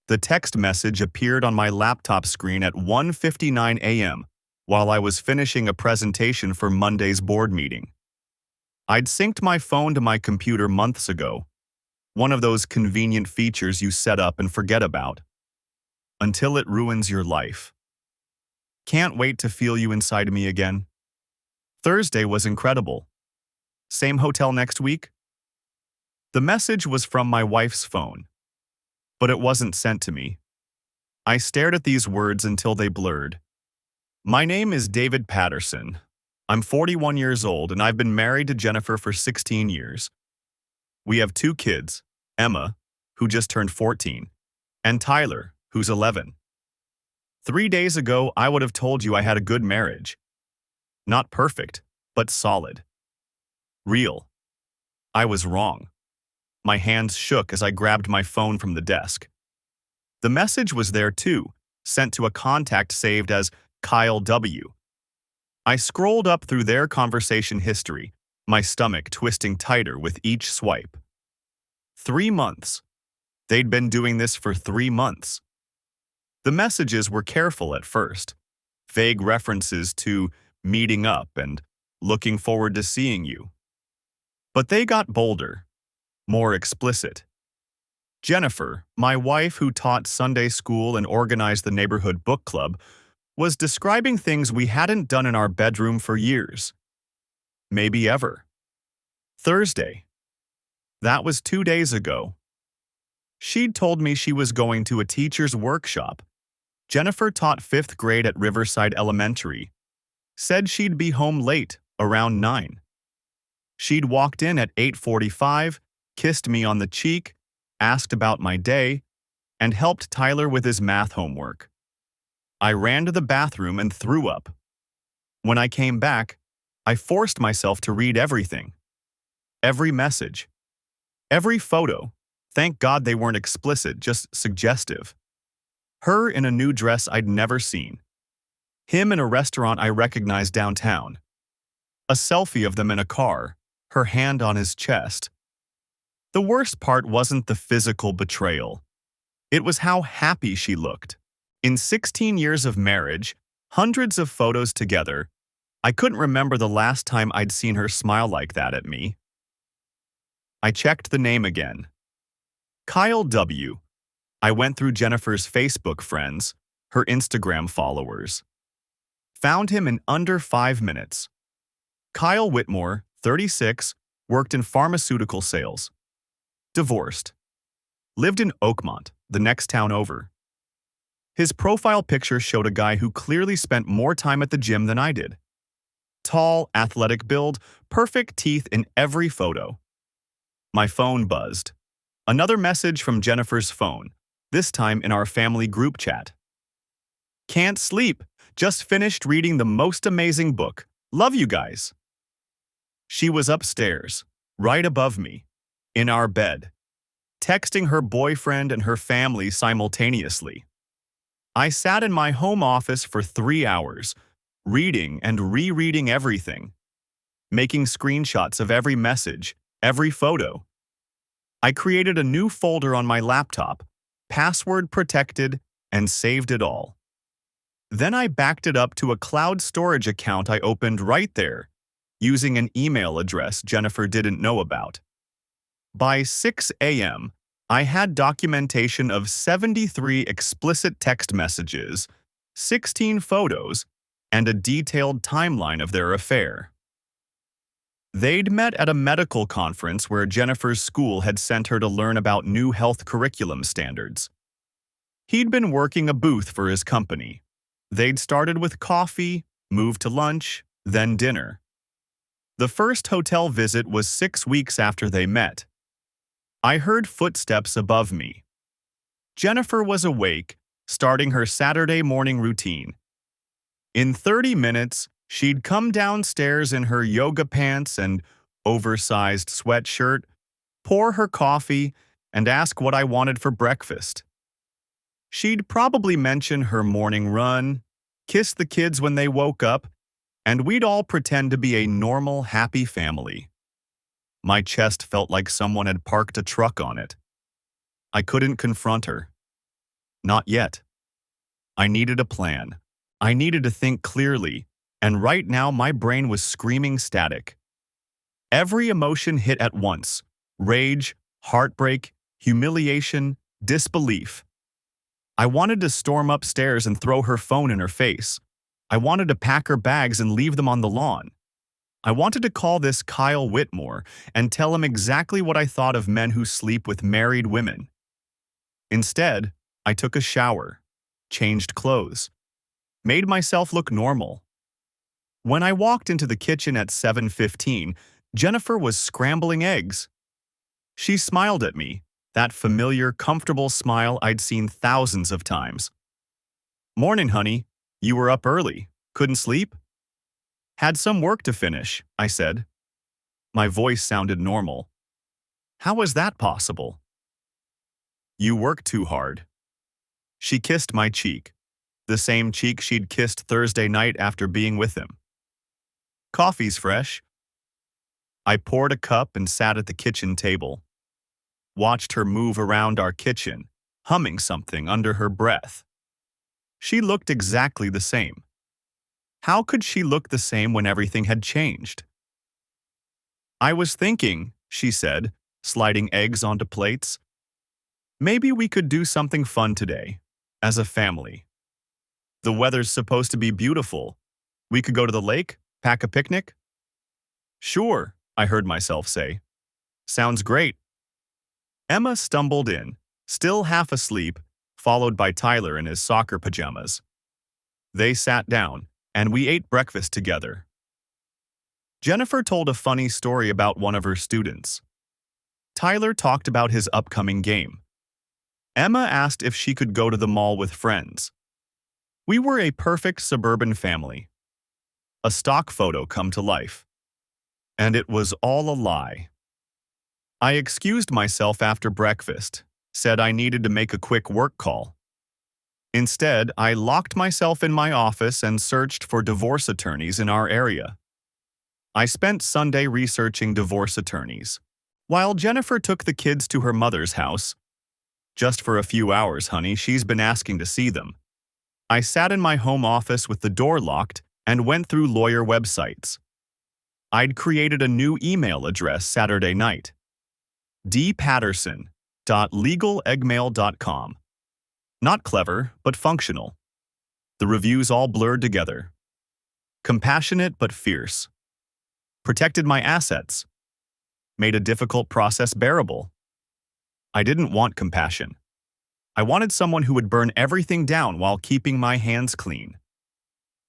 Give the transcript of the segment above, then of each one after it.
The text message appeared on my laptop screen at 1:59 a.m. while I was finishing a presentation for Monday's board meeting. I'd synced my phone to my computer months ago, one of those convenient features you set up and forget about, until it ruins your life. Can't wait to feel you inside me again. Thursday was incredible. Same hotel next week? The message was from my wife's phone, but it wasn't sent to me. I stared at these words until they blurred. My name is David Patterson. I'm 41 years old and I've been married to Jennifer for 16 years. We have 2 kids, Emma, who just turned 14, and Tyler, who's 11. 3 days ago, I would have told you I had a good marriage. Not perfect, but solid. Real. I was wrong. My hands shook as I grabbed my phone from the desk. The message was there too, sent to a contact saved as Kyle W. I scrolled up through their conversation history, my stomach twisting tighter with each swipe. 3 months. They'd been doing this for 3 months. The messages were careful at first, vague references to meeting up and looking forward to seeing you. But they got bolder, more explicit. Jennifer, my wife who taught Sunday school and organized the neighborhood book club, was describing things we hadn't done in our bedroom for years. Maybe ever. Thursday. That was 2 days ago. She'd told me she was going to a teacher's workshop. Jennifer taught 5th grade at Riverside Elementary. Said she'd be home late, around 9. She'd walked in at 8:45, kissed me on the cheek, asked about my day, and helped Tyler with his math homework. I ran to the bathroom and threw up. When I came back, I forced myself to read everything. Every message. Every photo. Thank God they weren't explicit, just suggestive. Her in a new dress I'd never seen. Him in a restaurant I recognized downtown. A selfie of them in a car, her hand on his chest. The worst part wasn't the physical betrayal. It was how happy she looked. In 16 years of marriage, hundreds of photos together, I couldn't remember the last time I'd seen her smile like that at me. I checked the name again. Kyle W. I went through Jennifer's Facebook friends, her Instagram followers. Found him in under 5 minutes. Kyle Whitmore, 36, worked in pharmaceutical sales. Divorced. Lived in Oakmont, the next town over. His profile picture showed a guy who clearly spent more time at the gym than I did. Tall, athletic build, perfect teeth in every photo. My phone buzzed. Another message from Jennifer's phone, this time in our family group chat. Can't sleep. Just finished reading the most amazing book. Love you guys. She was upstairs, right above me, in our bed, texting her boyfriend and her family simultaneously. I sat in my home office for 3 hours, reading and rereading everything, making screenshots of every message, every photo. I created a new folder on my laptop, password protected, and saved it all. Then I backed it up to a cloud storage account I opened right there, using an email address Jennifer didn't know about. By 6 a.m., I had documentation of 73 explicit text messages, 16 photos, and a detailed timeline of their affair. They'd met at a medical conference where Jennifer's school had sent her to learn about new health curriculum standards. He'd been working a booth for his company. They'd started with coffee, moved to lunch, then dinner. The first hotel visit was 6 weeks after they met. I heard footsteps above me. Jennifer was awake, starting her Saturday morning routine. In 30 minutes, she'd come downstairs in her yoga pants and oversized sweatshirt, pour her coffee, and ask what I wanted for breakfast. She'd probably mention her morning run, kiss the kids when they woke up, and we'd all pretend to be a normal, happy family. My chest felt like someone had parked a truck on it. I couldn't confront her. Not yet. I needed a plan. I needed to think clearly, and right now my brain was screaming static. Every emotion hit at once: rage, heartbreak, humiliation, disbelief. I wanted to storm upstairs and throw her phone in her face. I wanted to pack her bags and leave them on the lawn. I wanted to call this Kyle Whitmore and tell him exactly what I thought of men who sleep with married women. Instead, I took a shower, changed clothes, made myself look normal. When I walked into the kitchen at 7:15, Jennifer was scrambling eggs. She smiled at me, that familiar, comfortable smile I'd seen thousands of times. "Morning, honey. You were up early. Couldn't sleep?" "Had some work to finish," I said. My voice sounded normal. "How was that possible?" "You work too hard." She kissed my cheek, the same cheek she'd kissed Thursday night after being with him. "Coffee's fresh." I poured a cup and sat at the kitchen table. Watched her move around our kitchen, humming something under her breath. She looked exactly the same. How could she look the same when everything had changed? "I was thinking," she said, sliding eggs onto plates, "maybe we could do something fun today, as a family. The weather's supposed to be beautiful. We could go to the lake, pack a picnic?" "Sure," I heard myself say. "Sounds great." Emma stumbled in, still half asleep, followed by Tyler in his soccer pajamas. They sat down, and we ate breakfast together. Jennifer told a funny story about one of her students. Tyler talked about his upcoming game. Emma asked if she could go to the mall with friends. We were a perfect suburban family. A stock photo come to life. And it was all a lie. I excused myself after breakfast, said I needed to make a quick work call. Instead, I locked myself in my office and searched for divorce attorneys in our area. I spent Sunday researching divorce attorneys, while Jennifer took the kids to her mother's house. "Just for a few hours, honey, she's been asking to see them." I sat in my home office with the door locked and went through lawyer websites. I'd created a new email address Saturday night. dpatterson.legaleggmail.com. Not clever, but functional. The reviews all blurred together. Compassionate but fierce. Protected my assets. Made a difficult process bearable. I didn't want compassion. I wanted someone who would burn everything down while keeping my hands clean.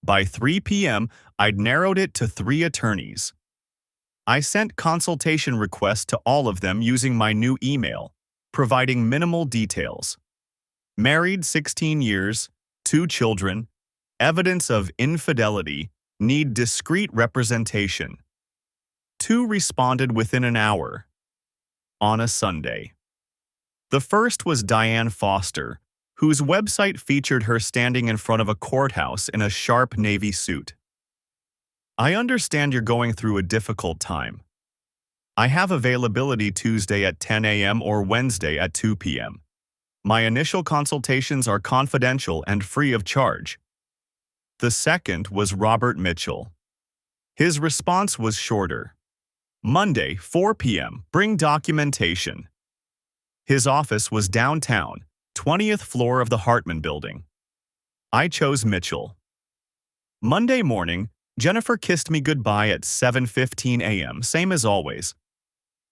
By 3 p.m., I'd narrowed it to 3 attorneys. I sent consultation requests to all of them using my new email, providing minimal details. Married 16 years, 2 children, evidence of infidelity, need discreet representation. 2 responded within an hour. On a Sunday. The first was Diane Foster, whose website featured her standing in front of a courthouse in a sharp navy suit. "I understand you're going through a difficult time. I have availability Tuesday at 10 a.m. or Wednesday at 2 p.m. My initial consultations are confidential and free of charge." The second was Robert Mitchell. His response was shorter. "Monday, 4 p.m., bring documentation." His office was downtown, 20th floor of the Hartman Building. I chose Mitchell. Monday morning, Jennifer kissed me goodbye at 7:15 a.m., same as always.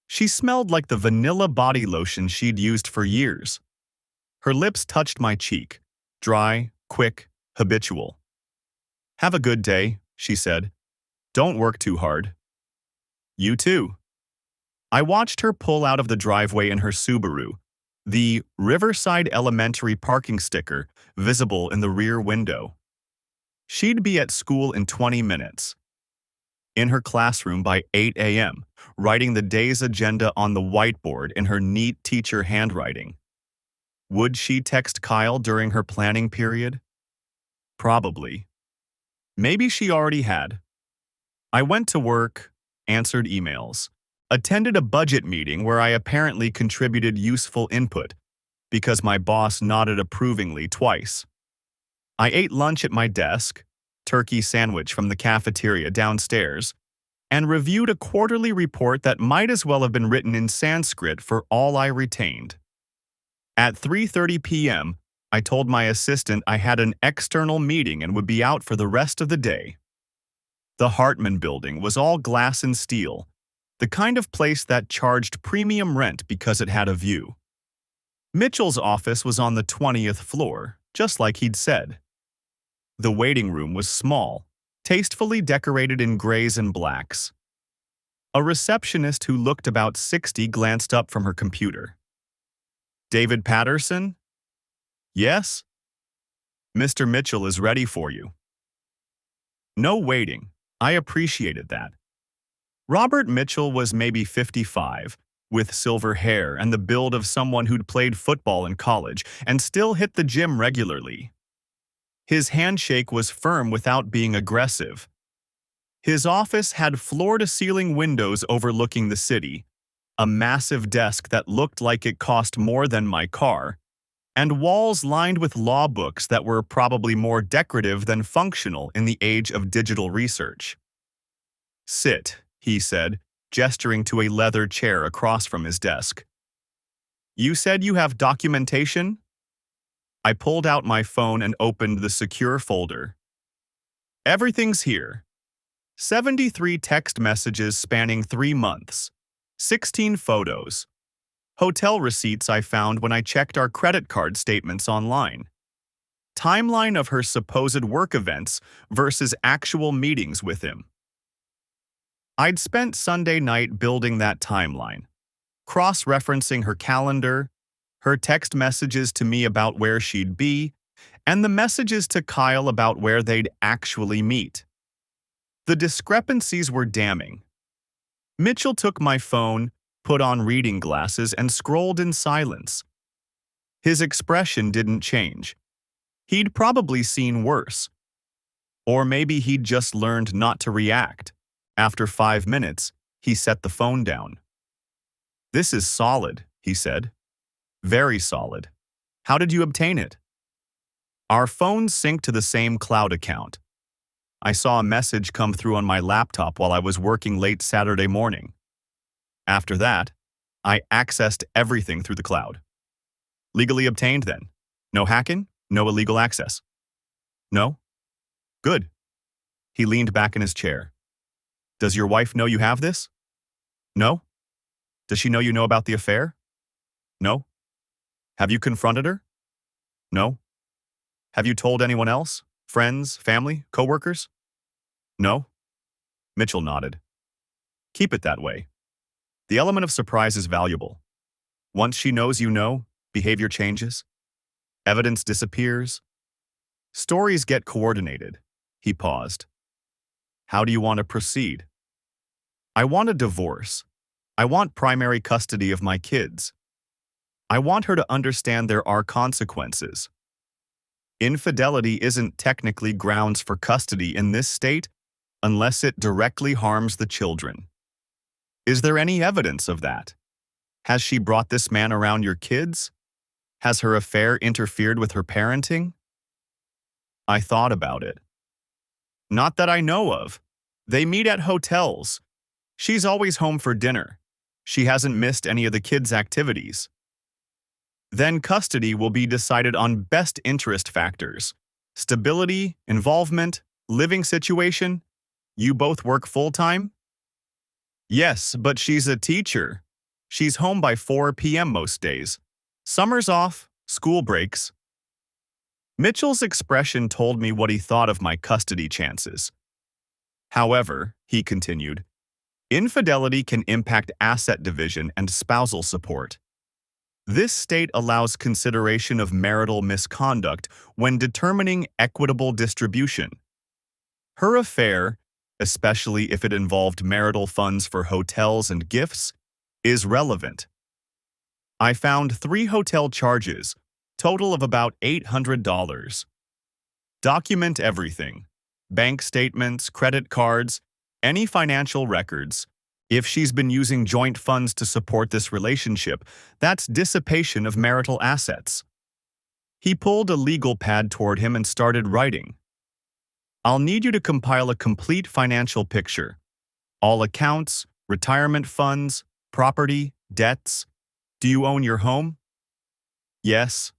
She smelled like the vanilla body lotion she'd used for years. Her lips touched my cheek, dry, quick, habitual. "Have a good day," she said. "Don't work too hard." "You too." I watched her pull out of the driveway in her Subaru, the Riverside Elementary parking sticker visible in the rear window. She'd be at school in 20 minutes. In her classroom by 8 a.m., writing the day's agenda on the whiteboard in her neat teacher handwriting. Would she text Kyle during her planning period? Probably. Maybe she already had. I went to work, answered emails, attended a budget meeting where I apparently contributed useful input, because my boss nodded approvingly twice. I ate lunch at my desk, turkey sandwich from the cafeteria downstairs, and reviewed a quarterly report that might as well have been written in Sanskrit for all I retained. At 3:30 p.m., I told my assistant I had an external meeting and would be out for the rest of the day. The Hartman building was all glass and steel, the kind of place that charged premium rent because it had a view. Mitchell's office was on the 20th floor, just like he'd said. The waiting room was small, tastefully decorated in grays and blacks. A receptionist who looked about 60 glanced up from her computer. "David Patterson?" "Yes?" "Mr. Mitchell is ready for you." No waiting. I appreciated that. Robert Mitchell was maybe 55, with silver hair and the build of someone who'd played football in college and still hit the gym regularly. His handshake was firm without being aggressive. His office had floor-to-ceiling windows overlooking the city, a massive desk that looked like it cost more than my car, and walls lined with law books that were probably more decorative than functional in the age of digital research. "Sit," he said, gesturing to a leather chair across from his desk. "You said you have documentation?" I pulled out my phone and opened the secure folder. "Everything's here. 73 text messages spanning 3 months, 16 photos, hotel receipts I found when I checked our credit card statements online, timeline of her supposed work events versus actual meetings with him." I'd spent Sunday night building that timeline, cross-referencing her calendar, her text messages to me about where she'd be, and the messages to Kyle about where they'd actually meet. The discrepancies were damning. Mitchell took my phone, put on reading glasses, and scrolled in silence. His expression didn't change. He'd probably seen worse. Or maybe he'd just learned not to react. After 5 minutes, he set the phone down. "This is solid," he said. "Very solid. How did you obtain it?" Our phones sync to the same cloud account. I saw a message come through on my laptop while I was working late Saturday morning. After that, I accessed everything through the cloud. Legally obtained then. No hacking, no illegal access. No? Good. He leaned back in his chair. "Does your wife know you have this?" "No." "Does she know you know about the affair?" "No." "Have you confronted her?" "No." "Have you told anyone else? Friends, family, coworkers?" "No." Mitchell nodded. "Keep it that way. The element of surprise is valuable. Once she knows you know, behavior changes. Evidence disappears. Stories get coordinated." He paused. "How do you want to proceed?" "I want a divorce. I want primary custody of my kids. I want her to understand there are consequences. Infidelity isn't technically grounds for custody in this state unless it directly harms the children. Is there any evidence of that? Has she brought this man around your kids? Has her affair interfered with her parenting?" I thought about it. "Not that I know of. They meet at hotels. She's always home for dinner. She hasn't missed any of the kids' activities." "Then custody will be decided on best interest factors. Stability, involvement, living situation. You both work full-time?" "Yes, but she's a teacher. She's home by 4 p.m. most days. Summer's off, school breaks." Mitchell's expression told me what he thought of my custody chances. "However," he continued, "infidelity can impact asset division and spousal support. This state allows consideration of marital misconduct when determining equitable distribution. Her affair, especially if it involved marital funds for hotels and gifts, is relevant. I found 3 hotel charges, total of about $800. Document everything: bank statements, credit cards, any financial records, If she's been using joint funds to support this relationship, that's dissipation of marital assets. He pulled a legal pad toward him and started writing. I'll need you to compile a complete financial picture. All accounts, retirement funds, property, debts. Do you own your home? Yes.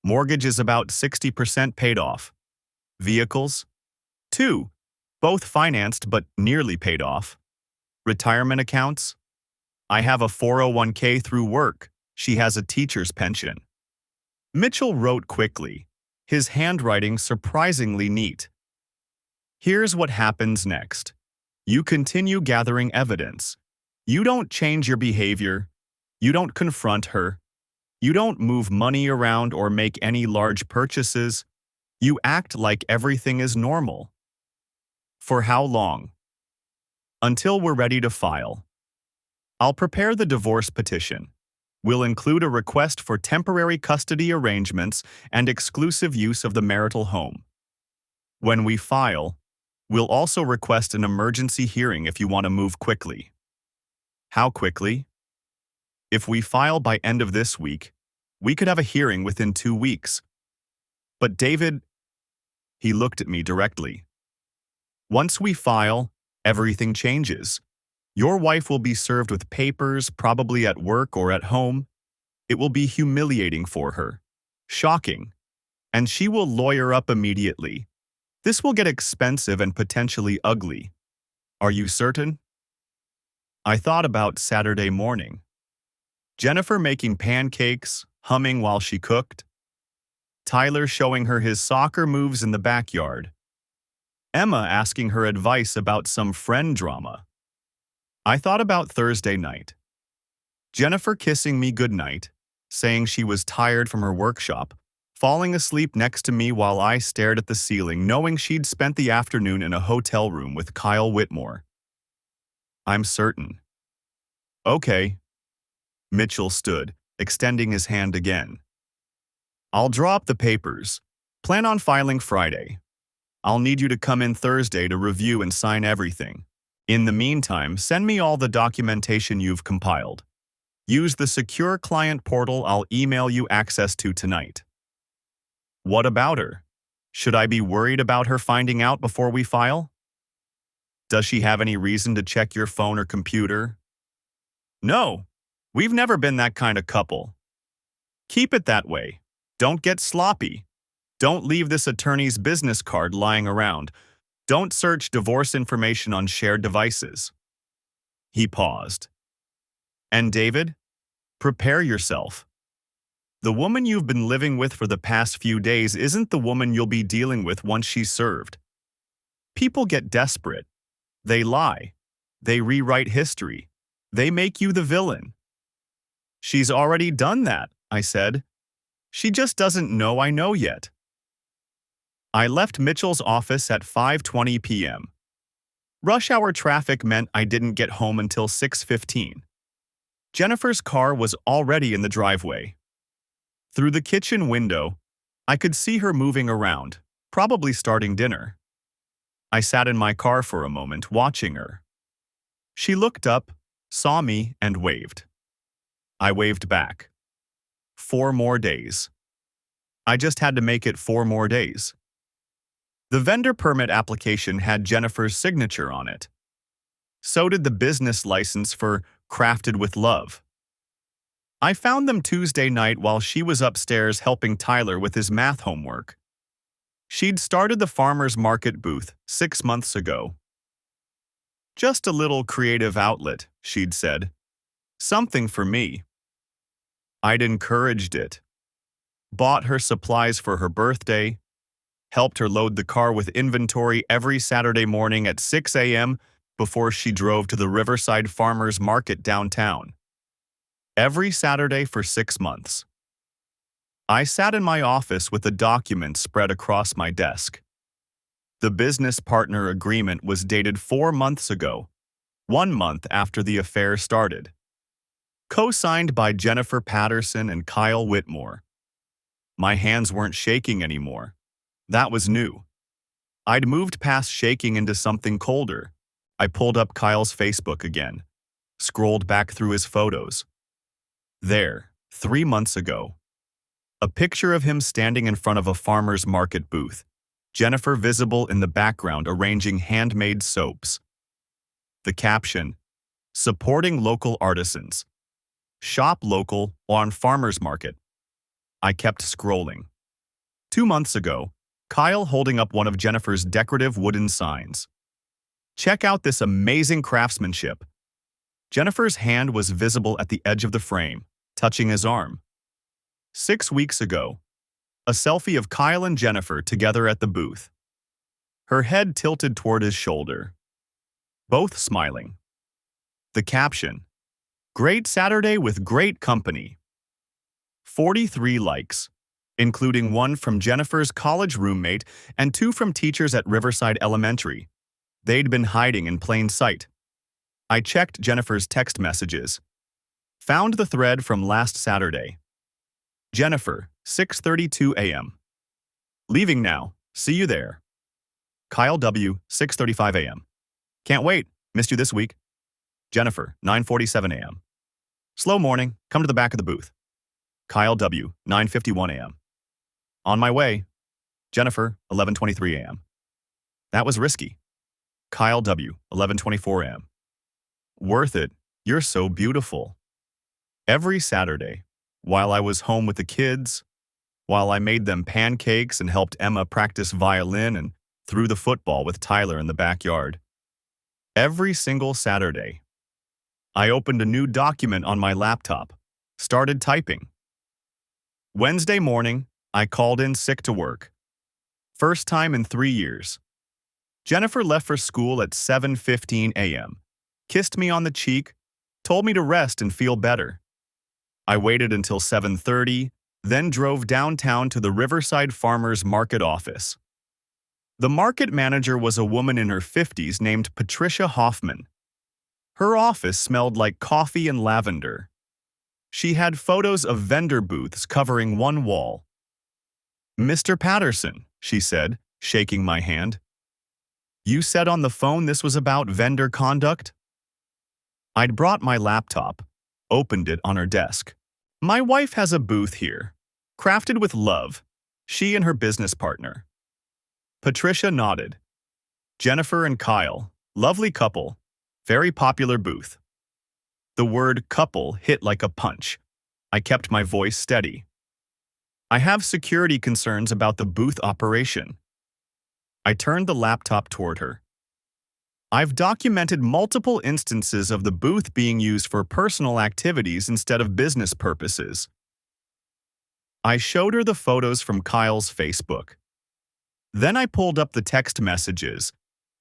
Mortgage is about 60% paid off. Vehicles? 2. Both financed but nearly paid off. Retirement accounts? I have a 401k through work. She has a teacher's pension. Mitchell wrote quickly, his handwriting surprisingly neat. Here's what happens next. You continue gathering evidence. You don't change your behavior. You don't confront her. You don't move money around or make any large purchases. You act like everything is normal. For how long? Until we're ready to file. I'll prepare the divorce petition. We'll include a request for temporary custody arrangements and exclusive use of the marital home. When we file, we'll also request an emergency hearing if you want to move quickly. How quickly? If we file by end of this week, we could have a hearing within 2 weeks. But David, he looked at me directly. Once we file, everything changes. Your wife will be served with papers, probably at work or at home. It will be humiliating for her. Shocking. And she will lawyer up immediately. This will get expensive and potentially ugly. Are you certain? I thought about Saturday morning. Jennifer making pancakes, humming while she cooked. Tyler showing her his soccer moves in the backyard. Emma asking her advice about some friend drama. I thought about Thursday night. Jennifer kissing me goodnight, saying she was tired from her workshop, falling asleep next to me while I stared at the ceiling, knowing she'd spent the afternoon in a hotel room with Kyle Whitmore. I'm certain. Okay. Mitchell stood, extending his hand again. I'll draw up the papers. Plan on filing Friday. I'll need you to come in Thursday to review and sign everything. In the meantime, send me all the documentation you've compiled. Use the secure client portal I'll email you access to tonight. What about her? Should I be worried about her finding out before we file? Does she have any reason to check your phone or computer? No, we've never been that kind of couple. Keep it that way. Don't get sloppy. Don't leave this attorney's business card lying around. Don't search divorce information on shared devices. He paused. And David, prepare yourself. The woman you've been living with for the past few days isn't the woman you'll be dealing with once she's served. People get desperate. They lie. They rewrite history. They make you the villain. She's already done that, I said. She just doesn't know I know yet. I left Mitchell's office at 5:20 p.m. Rush hour traffic meant I didn't get home until 6:15. Jennifer's car was already in the driveway. Through the kitchen window, I could see her moving around, probably starting dinner. I sat in my car for a moment, watching her. She looked up, saw me, and waved. I waved back. 4 more days. I just had to make it 4 more days. The vendor permit application had Jennifer's signature on it. So did the business license for Crafted with Love. I found them Tuesday night while she was upstairs helping Tyler with his math homework. She'd started the farmer's market booth 6 months ago. Just a little creative outlet, she'd said. Something for me. I'd encouraged it. Bought her supplies for her birthday, helped her load the car with inventory every Saturday morning at 6 a.m. before she drove to the Riverside Farmers Market downtown. Every Saturday for 6 months. I sat in my office with a document spread across my desk. The business partner agreement was dated 4 months ago, 1 month after the affair started. Co-signed by Jennifer Patterson and Kyle Whitmore. My hands weren't shaking anymore. That was new. I'd moved past shaking into something colder. I pulled up Kyle's Facebook again. scrolled back through his photos. There, 3 months ago. A picture of him standing in front of a farmer's market booth. Jennifer visible in the background arranging handmade soaps. The caption, supporting local artisans. Shop local on farmer's market. I kept scrolling. 2 months ago, Kyle holding up one of Jennifer's decorative wooden signs. Check out this amazing craftsmanship. Jennifer's hand was visible at the edge of the frame, touching his arm. 6 weeks ago, a selfie of Kyle and Jennifer together at the booth. Her head tilted toward his shoulder. Both smiling. The caption, great Saturday with great company. 43 likes, including one from Jennifer's college roommate and 2 from teachers at Riverside Elementary. They'd been hiding in plain sight. I checked Jennifer's text messages. Found the thread from last Saturday. Jennifer, 6:32 a.m. Leaving now. See you there. Kyle W., 6:35 a.m. Can't wait. Missed you this week. Jennifer, 9:47 a.m. Slow morning. Come to the back of the booth. Kyle W., 9:51 a.m. On my way. Jennifer, 11:23 a.m. That was risky. Kyle W., 11:24 a.m. Worth it. You're so beautiful. Every Saturday, while I was home with the kids, while I made them pancakes and helped Emma practice violin and threw the football with Tyler in the backyard. Every single Saturday, I opened a new document on my laptop, started typing. Wednesday morning, I called in sick to work. First time in 3 years. Jennifer left for school at 7:15 a.m., kissed me on the cheek, told me to rest and feel better. I waited until 7:30, then drove downtown to the Riverside Farmers Market office. The market manager was a woman in her 50s named Patricia Hoffman. Her office smelled like coffee and lavender. She had photos of vendor booths covering one wall. "Mr. Patterson," she said, shaking my hand. "You said on the phone this was about vendor conduct?" I'd brought my laptop, opened it on her desk. "My wife has a booth here, crafted with love, she and her business partner." Patricia nodded. Jennifer and Kyle, lovely couple, very popular booth. The word couple hit like a punch. I kept my voice steady. "I have security concerns about the booth operation." I turned the laptop toward her. "I've documented multiple instances of the booth being used for personal activities instead of business purposes." I showed her the photos from Kyle's Facebook. Then I pulled up the text messages,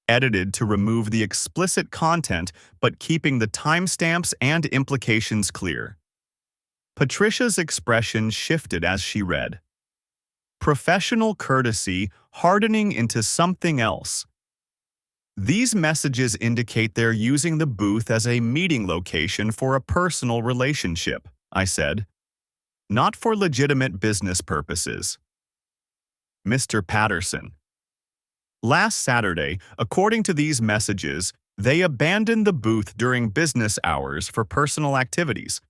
edited to remove the explicit content but keeping the timestamps and implications clear. Patricia's expression shifted as she read. Professional courtesy hardening into something else. These messages indicate they're using the booth as a meeting location for a personal relationship, I said. Not for legitimate business purposes. Mr. Patterson. Last Saturday, according to these messages, they abandoned the booth during business hours for personal activities.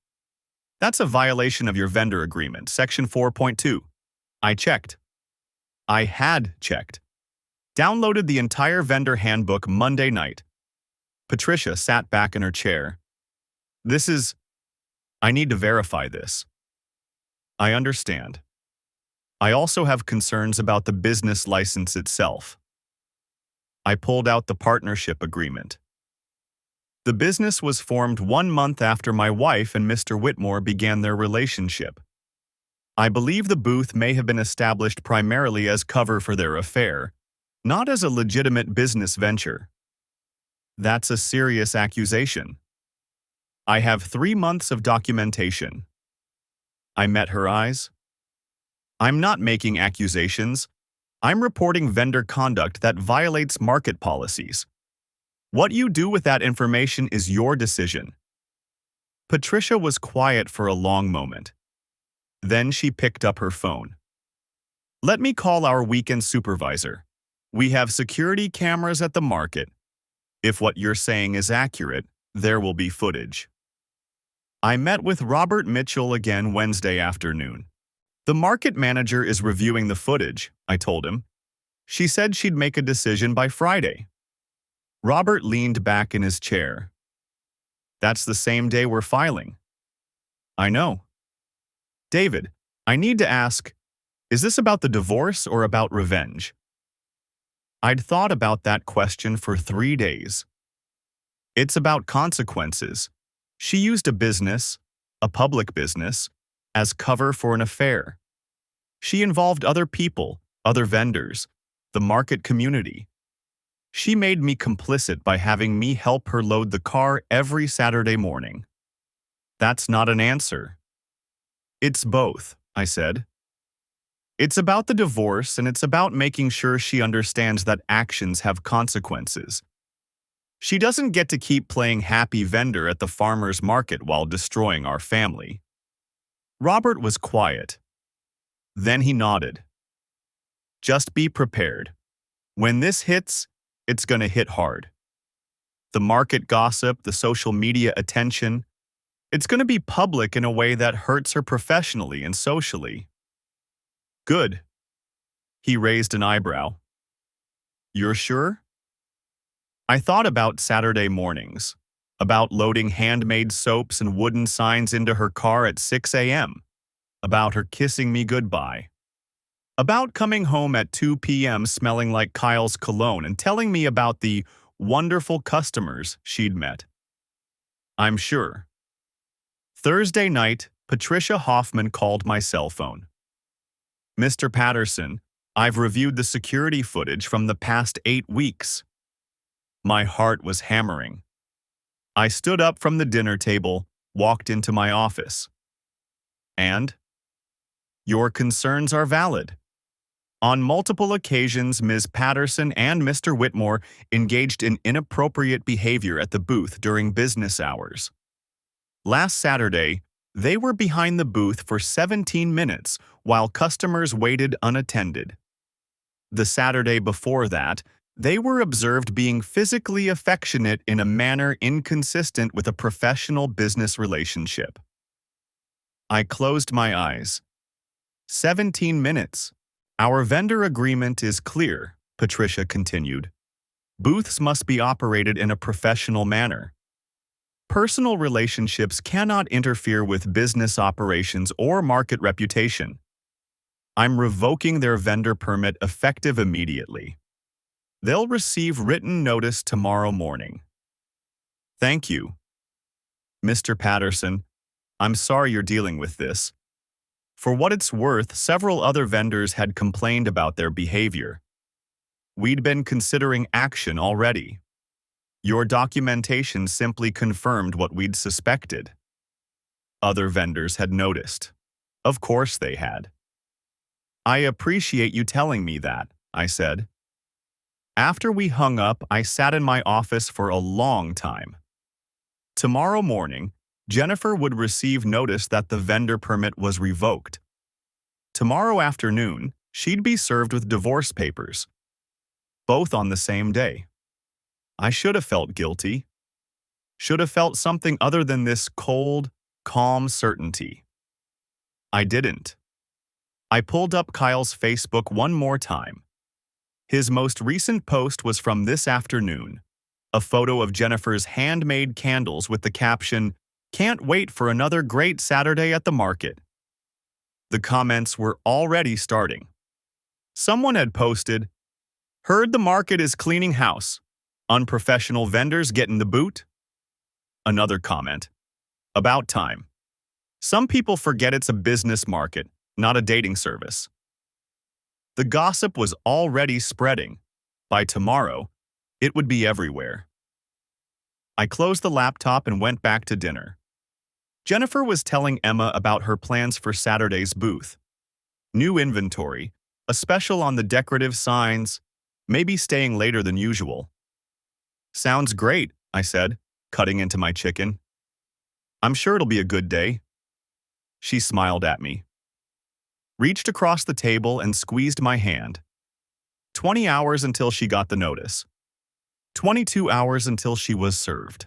That's a violation of your vendor agreement, Section 4.2. I checked. I had checked. Downloaded the entire vendor handbook Monday night. Patricia sat back in her chair. I need to verify this. I understand. I also have concerns about the business license itself. I pulled out the partnership agreement. The business was formed 1 month after my wife and Mr. Whitmore began their relationship. I believe the booth may have been established primarily as cover for their affair, not as a legitimate business venture. That's a serious accusation. I have 3 months of documentation. I met her eyes. I'm not making accusations. I'm reporting vendor conduct that violates market policies. What you do with that information is your decision. Patricia was quiet for a long moment. Then she picked up her phone. Let me call our weekend supervisor. We have security cameras at the market. If what you're saying is accurate, There will be footage. I met with Robert Mitchell again Wednesday afternoon. The market manager is reviewing the footage, I told him. She said she'd make a decision by Friday. Robert leaned back in his chair. That's the same day we're filing. I know. David, I need to ask, is this about the divorce or about revenge? I'd thought about that question for 3 days. It's about consequences. She used a public business, as cover for an affair. She involved other people, other vendors, the market community. She made me complicit by having me help her load the car every Saturday morning. That's not an answer. It's both, I said. It's about the divorce and it's about making sure she understands that actions have consequences. She doesn't get to keep playing happy vendor at the farmer's market while destroying our family. Robert was quiet. Then he nodded. Just be prepared. When this hits, it's gonna hit hard. The market gossip, the social media attention, it's gonna be public in a way that hurts her professionally and socially. Good. He raised an eyebrow. You're sure? I thought about Saturday mornings, about loading handmade soaps and wooden signs into her car at 6 a.m., about her kissing me goodbye, about coming home at 2 p.m. smelling like Kyle's cologne and telling me about the wonderful customers she'd met. I'm sure. Thursday night, Patricia Hoffman called my cell phone. Mr. Patterson, I've reviewed the security footage from the past 8 weeks. My heart was hammering. I stood up from the dinner table, walked into my office. And? Your concerns are valid. On multiple occasions, Ms. Patterson and Mr. Whitmore engaged in inappropriate behavior at the booth during business hours. Last Saturday, they were behind the booth for 17 minutes while customers waited unattended. The Saturday before that, they were observed being physically affectionate in a manner inconsistent with a professional business relationship. I closed my eyes. 17 minutes. Our vendor agreement is clear, Patricia continued. Booths must be operated in a professional manner. Personal relationships cannot interfere with business operations or market reputation. I'm revoking their vendor permit effective immediately. They'll receive written notice tomorrow morning. Thank you. Mr. Patterson, I'm sorry you're dealing with this. For what it's worth, several other vendors had complained about their behavior. We'd been considering action already. Your documentation simply confirmed what we'd suspected. Other vendors had noticed. Of course they had. I appreciate you telling me that, I said. After we hung up, I sat in my office for a long time. Tomorrow morning, Jennifer would receive notice that the vendor permit was revoked. Tomorrow afternoon, she'd be served with divorce papers. Both on the same day. I should have felt guilty. Should have felt something other than this cold, calm certainty. I didn't. I pulled up Kyle's Facebook one more time. His most recent post was from this afternoon, a photo of Jennifer's handmade candles with the caption, "Can't wait for another great Saturday at the market." The comments were already starting. Someone had posted, "Heard the market is cleaning house. Unprofessional vendors getting the boot?" Another comment, "About time. Some people forget it's a business market, not a dating service." The gossip was already spreading. By tomorrow, it would be everywhere. I closed the laptop and went back to dinner. Jennifer was telling Emma about her plans for Saturday's booth. New inventory, a special on the decorative signs, maybe staying later than usual. Sounds great, I said, cutting into my chicken. I'm sure it'll be a good day. She smiled at me, reached across the table and squeezed my hand. 20 hours until she got the notice. 22 hours until she was served.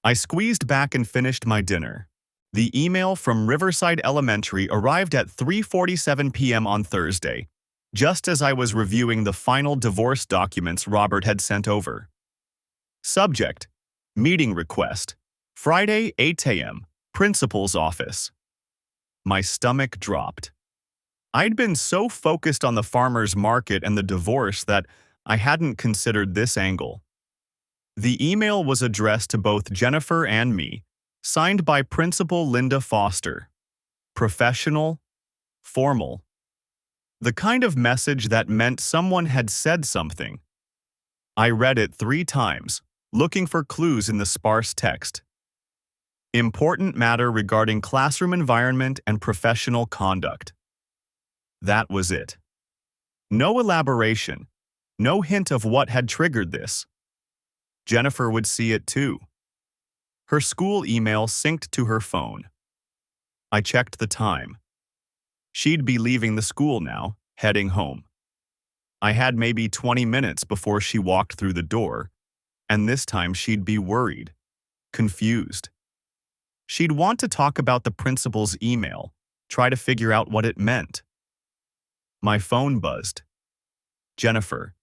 I squeezed back and finished my dinner. The email from Riverside Elementary arrived at 3:47 p.m. on Thursday, just as I was reviewing the final divorce documents Robert had sent over. Subject: Meeting request. Friday, 8 a.m. Principal's office. My stomach dropped. I'd been so focused on the farmer's market and the divorce that I hadn't considered this angle. The email was addressed to both Jennifer and me, signed by Principal Linda Foster. Professional, formal. The kind of message that meant someone had said something. I read it 3 times, looking for clues in the sparse text. Important matter regarding classroom environment and professional conduct. That was it. No elaboration, no hint of what had triggered this. Jennifer would see it too. Her school email synced to her phone. I checked the time. She'd be leaving the school now, heading home. I had maybe 20 minutes before she walked through the door, and this time she'd be worried, confused. She'd want to talk about the principal's email, try to figure out what it meant. My phone buzzed. Jennifer,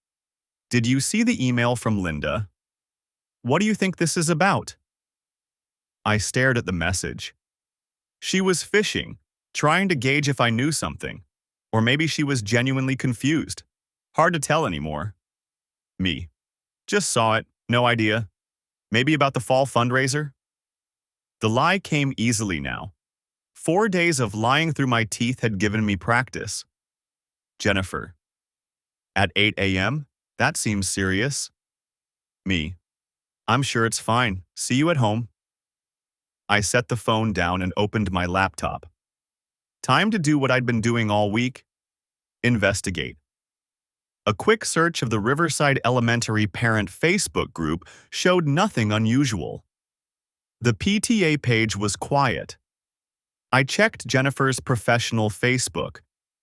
did you see the email from Linda? What do you think this is about? I stared at the message. She was fishing, trying to gauge if I knew something, or maybe she was genuinely confused. Hard to tell anymore. Me. Just saw it, no idea. Maybe about the fall fundraiser? The lie came easily now. 4 days of lying through my teeth had given me practice. Jennifer. At 8 a.m.? That seems serious. Me. I'm sure it's fine. See you at home. I set the phone down and opened my laptop. Time to do what I'd been doing all week. Investigate. A quick search of the Riverside Elementary parent Facebook group showed nothing unusual. The PTA page was quiet. I checked Jennifer's professional Facebook,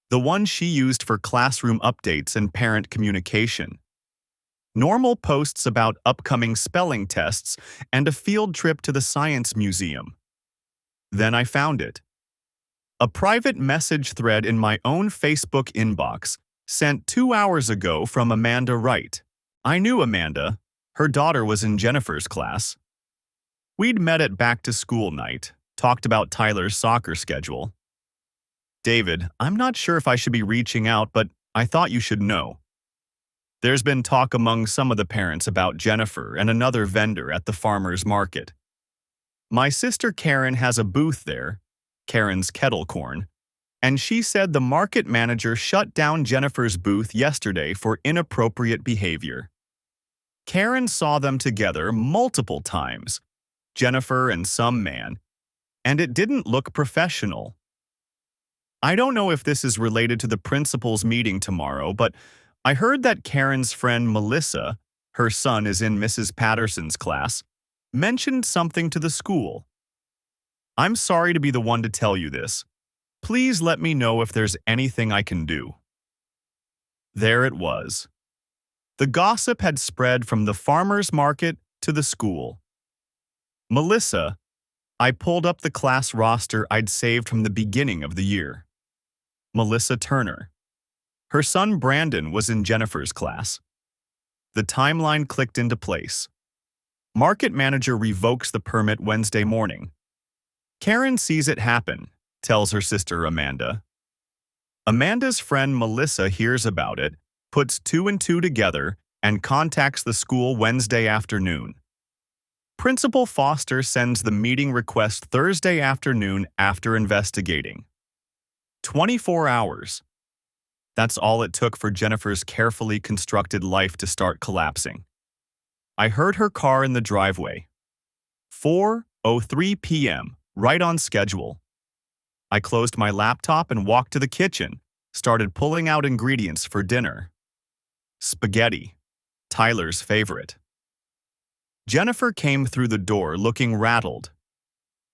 the one she used for classroom updates and parent communication. Normal posts about upcoming spelling tests and a field trip to the Science Museum. Then I found it. A private message thread in my own Facebook inbox, sent 2 hours ago from Amanda Wright. I knew Amanda. Her daughter was in Jennifer's class. We'd met at back-to-school night, talked about Tyler's soccer schedule. David, I'm not sure if I should be reaching out, but I thought you should know. There's been talk among some of the parents about Jennifer and another vendor at the farmer's market. My sister Karen has a booth there, Karen's Kettle Corn, and she said the market manager shut down Jennifer's booth yesterday for inappropriate behavior. Karen saw them together multiple times, Jennifer and some man, and it didn't look professional. I don't know if this is related to the principal's meeting tomorrow, but I heard that Karen's friend Melissa, her son is in Mrs. Patterson's class, mentioned something to the school. I'm sorry to be the one to tell you this. Please let me know if there's anything I can do. There it was. The gossip had spread from the farmer's market to the school. Melissa, I pulled up the class roster I'd saved from the beginning of the year. Melissa Turner. Her son Brandon was in Jennifer's class. The timeline clicked into place. Market manager revokes the permit Wednesday morning. Karen sees it happen, tells her sister Amanda. Amanda's friend Melissa hears about it, puts 2 and 2 together, and contacts the school Wednesday afternoon. Principal Foster sends the meeting request Thursday afternoon after investigating. 24 hours. That's all it took for Jennifer's carefully constructed life to start collapsing. I heard her car in the driveway. 4:03 p.m., right on schedule. I closed my laptop and walked to the kitchen, started pulling out ingredients for dinner. Spaghetti, Tyler's favorite. Jennifer came through the door looking rattled.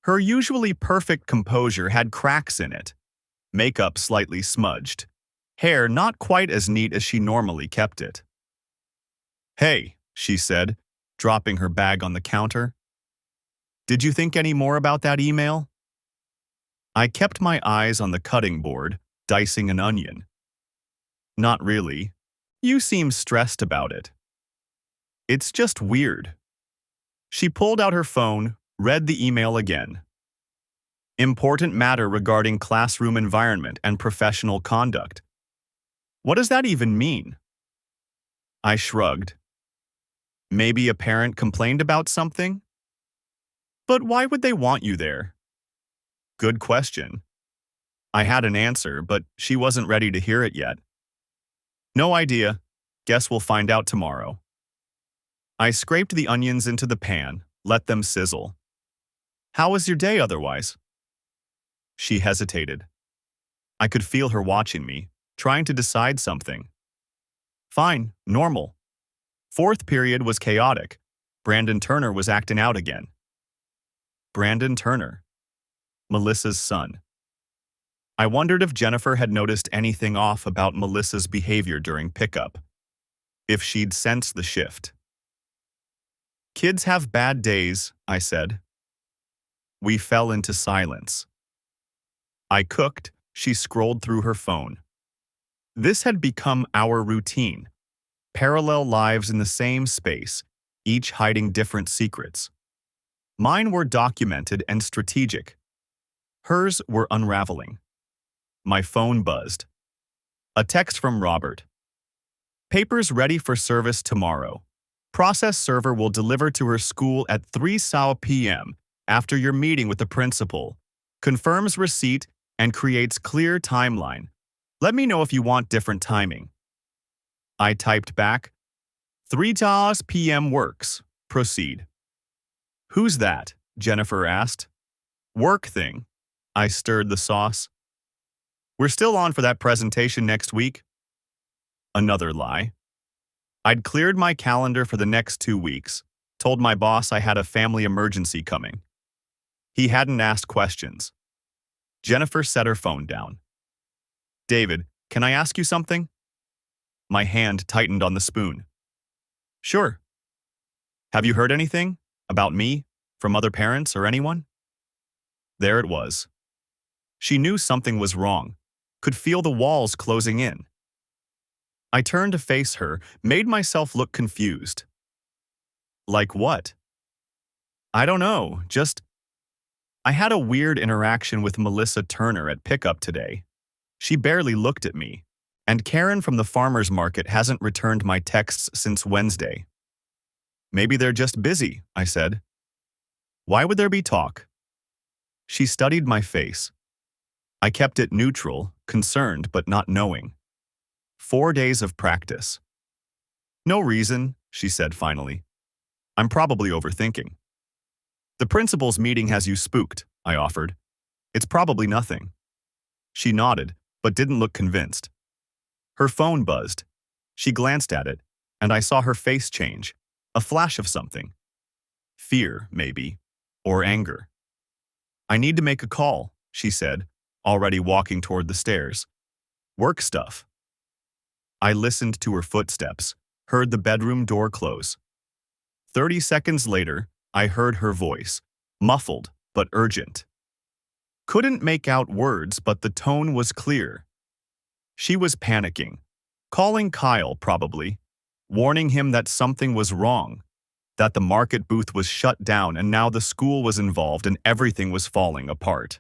Her usually perfect composure had cracks in it, makeup slightly smudged, hair not quite as neat as she normally kept it. "Hey," she said, dropping her bag on the counter. Did you think any more about that email? I kept my eyes on the cutting board, dicing an onion. Not really. You seem stressed about it. It's just weird. She pulled out her phone, read the email again. Important matter regarding classroom environment and professional conduct. What does that even mean? I shrugged. Maybe a parent complained about something? But why would they want you there? Good question. I had an answer, but she wasn't ready to hear it yet. No idea. Guess we'll find out tomorrow. I scraped the onions into the pan, let them sizzle. How was your day otherwise? She hesitated. I could feel her watching me, trying to decide something. Fine, normal. Fourth period was chaotic. Brandon Turner was acting out again. Brandon Turner, Melissa's son. I wondered if Jennifer had noticed anything off about Melissa's behavior during pickup. If she'd sensed the shift. Kids have bad days, I said. We fell into silence. I cooked, she scrolled through her phone. This had become our routine. Parallel lives in the same space, each hiding different secrets. Mine were documented and strategic. Hers were unraveling. My phone buzzed. A text from Robert. Papers ready for service tomorrow. Process server will deliver to her school at 3 p.m. after your meeting with the principal. Confirms receipt and creates clear timeline. Let me know if you want different timing. I typed back, 3 p.m. works. Proceed. Who's that? Jennifer asked. Work thing. I stirred the sauce. We're still on for that presentation next week. Another lie. I'd cleared my calendar for the next 2 weeks, told my boss I had a family emergency coming. He hadn't asked questions. Jennifer set her phone down. David, can I ask you something? My hand tightened on the spoon. Sure. Have you heard anything about me from other parents or anyone? There it was. She knew something was wrong, could feel the walls closing in. I turned to face her, made myself look confused. Like what? I don't know, just... I had a weird interaction with Melissa Turner at pickup today. She barely looked at me, and Karen from the farmer's market hasn't returned my texts since Wednesday. Maybe they're just busy, I said. Why would there be talk? She studied my face. I kept it neutral, concerned but not knowing. 4 days of practice. No reason, she said finally. I'm probably overthinking. The principal's meeting has you spooked, I offered. It's probably nothing. She nodded, but didn't look convinced. Her phone buzzed. She glanced at it, and I saw her face change, a flash of something. Fear, maybe, or anger. I need to make a call, she said, already walking toward the stairs. Work stuff. I listened to her footsteps, heard the bedroom door close. 30 seconds later, I heard her voice, muffled but urgent. Couldn't make out words, but the tone was clear. She was panicking, calling Kyle probably, warning him that something was wrong, that the market booth was shut down and now the school was involved and everything was falling apart.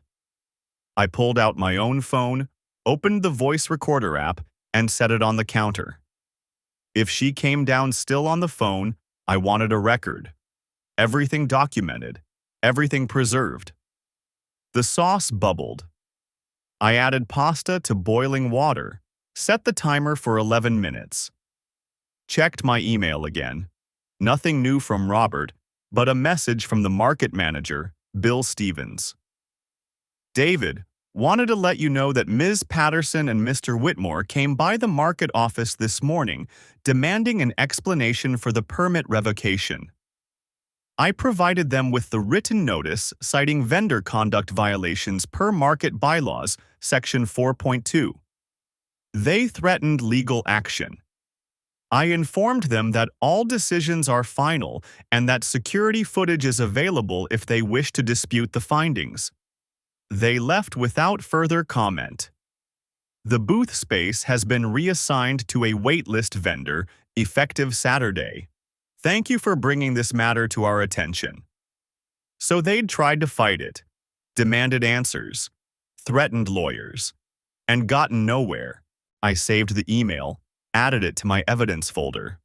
I pulled out my own phone, opened the voice recorder app, and set it on the counter. If she came down still on the phone, I wanted a record. Everything documented, everything preserved. The sauce bubbled. I added pasta to boiling water, set the timer for 11 minutes. Checked my email again. Nothing new from Robert, but a message from the market manager, Bill Stevens. David, wanted to let you know that Ms. Patterson and Mr. Whitmore came by the market office this morning, demanding an explanation for the permit revocation. I provided them with the written notice citing vendor conduct violations per market bylaws, section 4.2. They threatened legal action. I informed them that all decisions are final and that security footage is available if they wish to dispute the findings. They left without further comment. The booth space has been reassigned to a waitlist vendor, effective Saturday. Thank you for bringing this matter to our attention. So they'd tried to fight it, demanded answers, threatened lawyers, and gotten nowhere. I saved the email, added it to my evidence folder.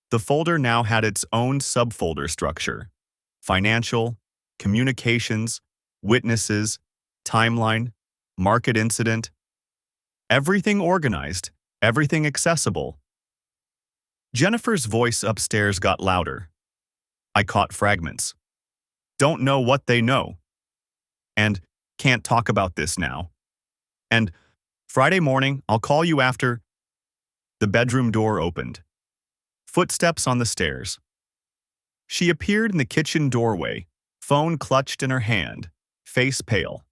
The folder now had its own subfolder structure: financial, communications, witnesses, timeline, market incident. Everything organized, everything accessible. Jennifer's voice upstairs got louder. I caught fragments. Don't know what they know. And can't talk about this now. And Friday morning, I'll call you after. The bedroom door opened. Footsteps on the stairs. She appeared in the kitchen doorway, phone clutched in her hand, face pale.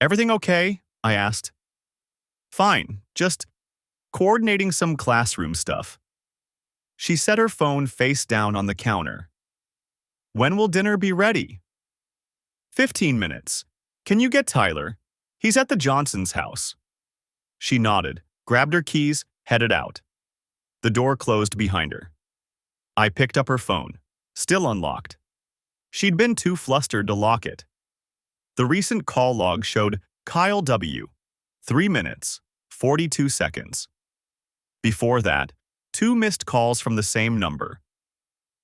Everything okay? I asked. Fine, just coordinating some classroom stuff. She set her phone face down on the counter. When will dinner be ready? 15 minutes. Can you get Tyler? He's at the Johnson's house. She nodded, grabbed her keys, headed out. The door closed behind her. I picked up her phone, still unlocked. She'd been too flustered to lock it. The recent call log showed Kyle W. 3 minutes, 42 seconds. Before that, 2 missed calls from the same number.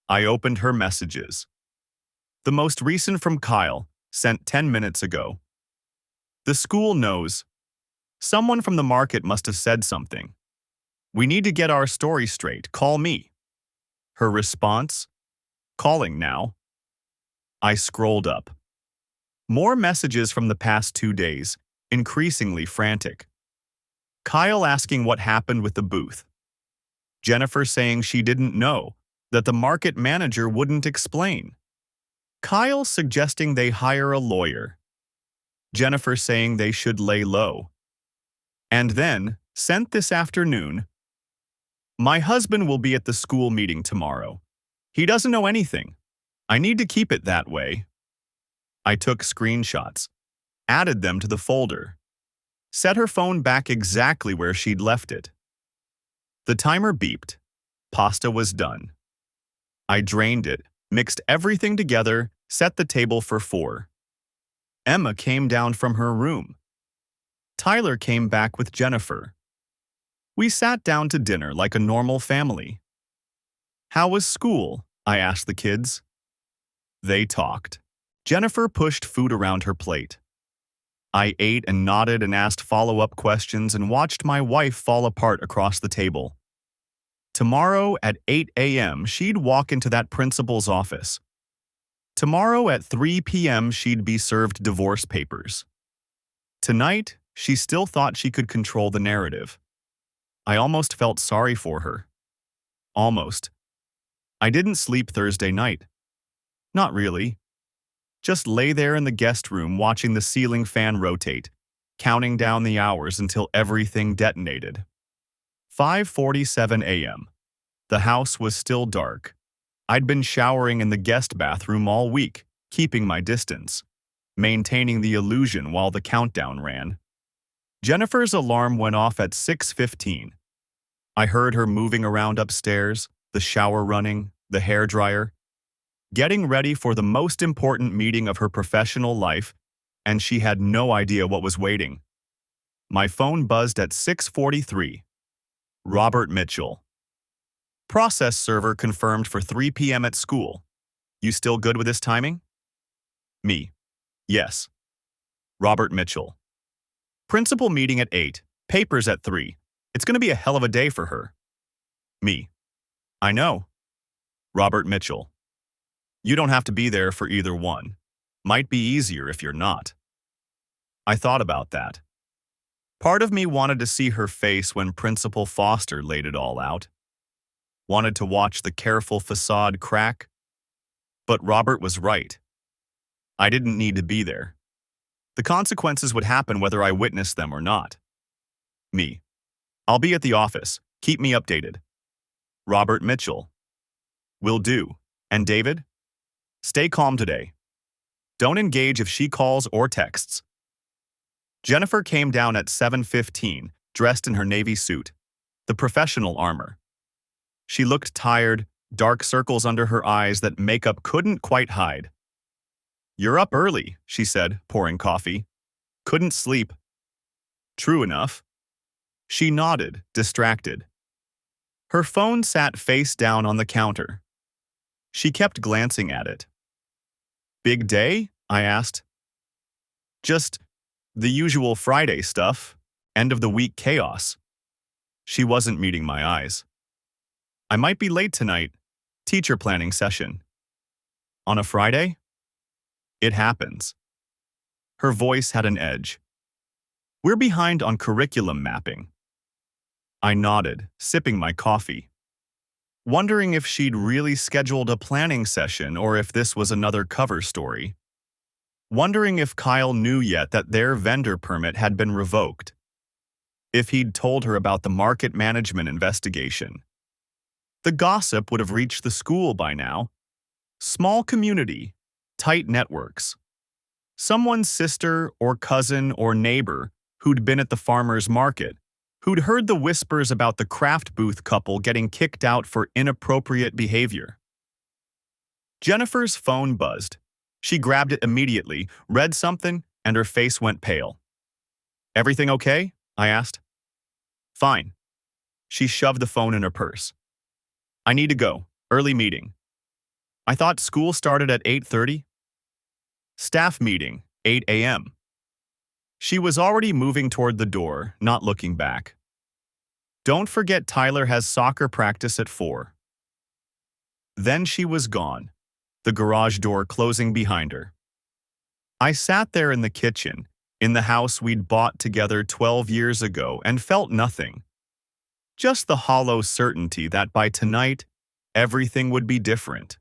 I opened her messages. The most recent from Kyle, sent 10 minutes ago. The school knows. Someone from the market must have said something. We need to get our story straight. Call me. Her response? Calling now. I scrolled up. More messages from the past 2 days, increasingly frantic. Kyle asking what happened with the booth. Jennifer saying she didn't know, that the market manager wouldn't explain. Kyle suggesting they hire a lawyer. Jennifer saying they should lay low. And then, sent this afternoon, my husband will be at the school meeting tomorrow. He doesn't know anything. I need to keep it that way. I took screenshots, added them to the folder, set her phone back exactly where she'd left it. The timer beeped. Pasta was done. I drained it, mixed everything together, set the table for 4. Emma came down from her room. Tyler came back with Jennifer. We sat down to dinner like a normal family. How was school? I asked the kids. They talked. Jennifer pushed food around her plate. I ate and nodded and asked follow-up questions and watched my wife fall apart across the table. Tomorrow at 8 a.m. she'd walk into that principal's office. Tomorrow at 3 p.m. she'd be served divorce papers. Tonight, she still thought she could control the narrative. I almost felt sorry for her. Almost. I didn't sleep Thursday night. Not really. Just lay there in the guest room watching the ceiling fan rotate, counting down the hours until everything detonated. 5:47 a.m. The house was still dark. I'd been showering in the guest bathroom all week, keeping my distance, maintaining the illusion while the countdown ran. Jennifer's alarm went off at 6:15. I heard her moving around upstairs, the shower running, the hairdryer, getting ready for the most important meeting of her professional life, and she had no idea what was waiting. My phone buzzed at 6:43. Robert Mitchell. Process server confirmed for 3 p.m. at school. You still good with this timing? Me. Yes. Robert Mitchell. Principal meeting at 8, papers at 3. It's going to be a hell of a day for her. Me. I know. Robert Mitchell. You don't have to be there for either one. Might be easier if you're not. I thought about that. Part of me wanted to see her face when Principal Foster laid it all out. Wanted to watch the careful facade crack. But Robert was right. I didn't need to be there. The consequences would happen whether I witnessed them or not. Me. I'll be at the office. Keep me updated. Robert Mitchell. Will do. And David? Stay calm today. Don't engage if she calls or texts. Jennifer came down at 7:15, dressed in her navy suit, the professional armor. She looked tired, dark circles under her eyes that makeup couldn't quite hide. You're up early, she said, pouring coffee. Couldn't sleep. True enough. She nodded, distracted. Her phone sat face down on the counter. She kept glancing at it. Big day? I asked. Just the usual Friday stuff, end of the week chaos. She wasn't meeting my eyes. I might be late tonight. Teacher planning session. On a Friday? It happens. Her voice had an edge. We're behind on curriculum mapping. I nodded, sipping my coffee, wondering if she'd really scheduled a planning session or if this was another cover story. Wondering if Kyle knew yet that their vendor permit had been revoked. If he'd told her about the market management investigation. The gossip would have reached the school by now. Small community, tight networks. Someone's sister or cousin or neighbor who'd been at the farmer's market, who'd heard the whispers about the craft booth couple getting kicked out for inappropriate behavior. Jennifer's phone buzzed. She grabbed it immediately, read something, and her face went pale. Everything okay? I asked. Fine. She shoved the phone in her purse. I need to go. Early meeting. I thought school started at 8:30. Staff meeting, 8 a.m. She was already moving toward the door, not looking back. Don't forget Tyler has soccer practice at 4. Then she was gone, the garage door closing behind her. I sat there in the kitchen, in the house we'd bought together 12 years ago, and felt nothing. Just the hollow certainty that by tonight, everything would be different.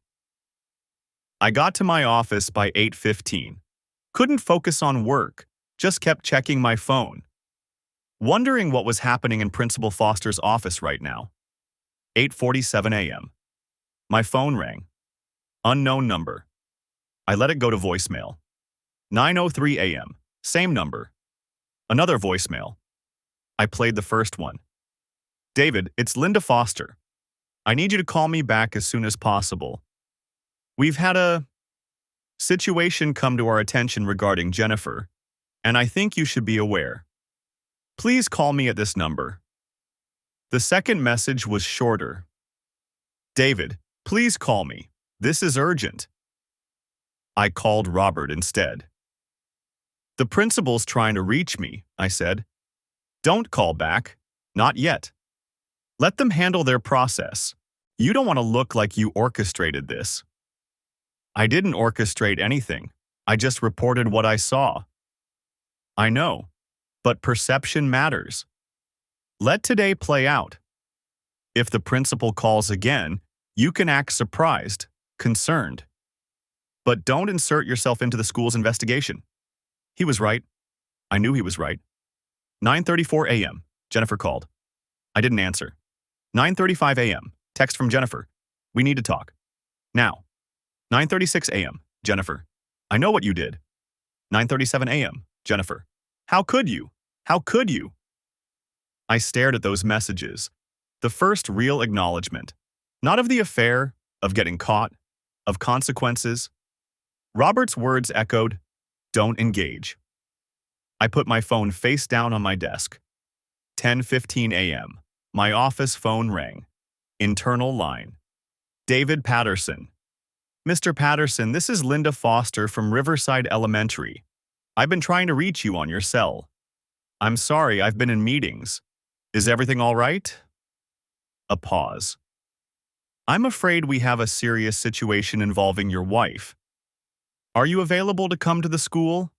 I got to my office by 8:15. Couldn't focus on work, just kept checking my phone. Wondering what was happening in Principal Foster's office right now. 8:47 a.m. My phone rang. Unknown number. I let it go to voicemail. 9:03 a.m. Same number. Another voicemail. I played the first one. David, it's Linda Foster. I need you to call me back as soon as possible. We've had a situation come to our attention regarding Jennifer, and I think you should be aware. Please call me at this number. The second message was shorter. David, please call me. This is urgent. I called Robert instead. The principal's trying to reach me, I said. Don't call back. Not yet. Let them handle their process. You don't want to look like you orchestrated this. I didn't orchestrate anything. I just reported what I saw. I know, but perception matters. Let today play out. If the principal calls again, you can act surprised, concerned. But don't insert yourself into the school's investigation. He was right. I knew he was right. 9:34 a.m., Jennifer called. I didn't answer. 9:35 a.m., text from Jennifer. We need to talk. Now. 9:36 a.m., Jennifer. I know what you did. 9:37 a.m., Jennifer. How could you? How could you? I stared at those messages. The first real acknowledgement. Not of the affair, of getting caught, of consequences. Robert's words echoed, don't engage. I put my phone face down on my desk. 10:15 a.m. My office phone rang. Internal line. David Patterson. Mr. Patterson, this is Linda Foster from Riverside Elementary. I've been trying to reach you on your cell. I'm sorry, I've been in meetings. Is everything all right? A pause. I'm afraid we have a serious situation involving your wife. Are you available to come to the school?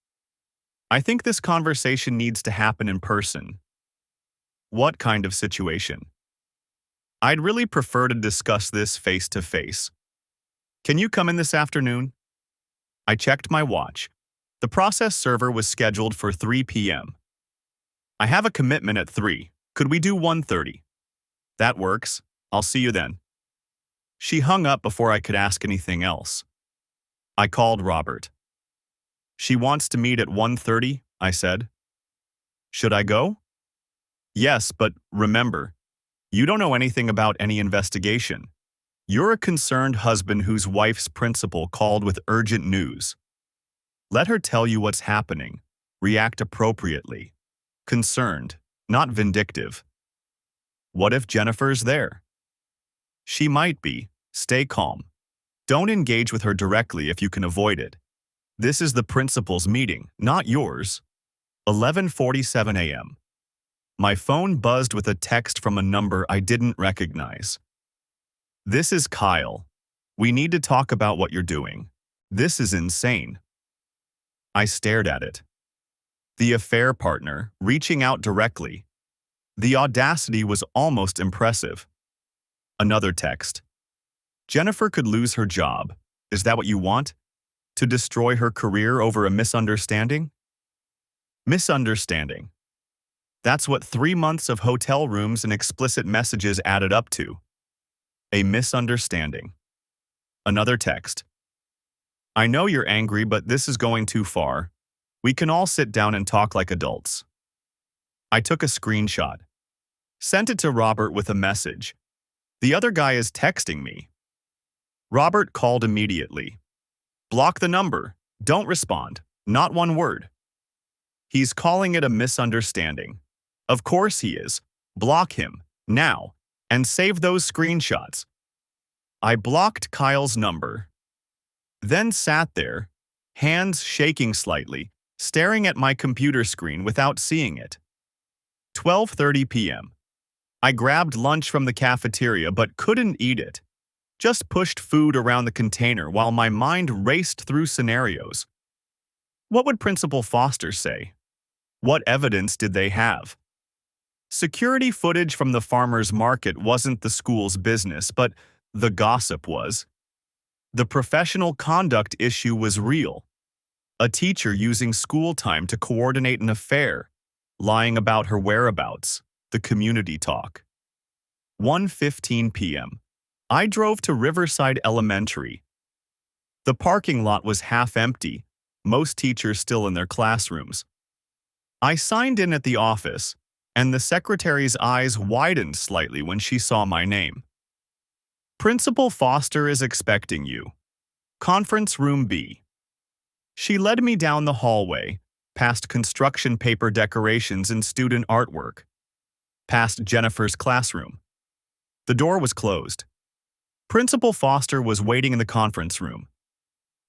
I think this conversation needs to happen in person. What kind of situation? I'd really prefer to discuss this face to face. Can you come in this afternoon? I checked my watch. The process server was scheduled for 3 p.m. I have a commitment at 3. Could we do 1:30? That works. I'll see you then. She hung up before I could ask anything else. I called Robert. She wants to meet at 1:30, I said. Should I go? Yes, but remember, you don't know anything about any investigation. You're a concerned husband whose wife's principal called with urgent news. Let her tell you what's happening. React appropriately. Concerned, not vindictive. What if Jennifer's there? She might be. Stay calm. Don't engage with her directly if you can avoid it. This is the principal's meeting, not yours. 11:47 a.m. My phone buzzed with a text from a number I didn't recognize. This is Kyle. We need to talk about what you're doing. This is insane. I stared at it. The affair partner, reaching out directly. The audacity was almost impressive. Another text. Jennifer could lose her job. Is that what you want? To destroy her career over a misunderstanding? Misunderstanding. That's what 3 months of hotel rooms and explicit messages added up to. A misunderstanding. Another text. I know you're angry, but this is going too far. We can all sit down and talk like adults. I took a screenshot. Sent it to Robert with a message. The other guy is texting me. Robert called immediately. Block the number. Don't respond. Not one word. He's calling it a misunderstanding. Of course he is. Block him. Now. And save those screenshots. I blocked Kyle's number. Then sat there, hands shaking slightly, staring at my computer screen without seeing it. 12:30 p.m. I grabbed lunch from the cafeteria but couldn't eat it. Just pushed food around the container while my mind raced through scenarios. What would Principal Foster say? What evidence did they have? Security footage from the farmer's market wasn't the school's business, but the gossip was. The professional conduct issue was real. A teacher using school time to coordinate an affair, lying about her whereabouts, the community talk. 1:15 p.m. I drove to Riverside Elementary. The parking lot was half empty, most teachers still in their classrooms. I signed in at the office, and the secretary's eyes widened slightly when she saw my name. Principal Foster is expecting you. Conference Room B. She led me down the hallway, past construction paper decorations and student artwork, past Jennifer's classroom. The door was closed. Principal Foster was waiting in the conference room.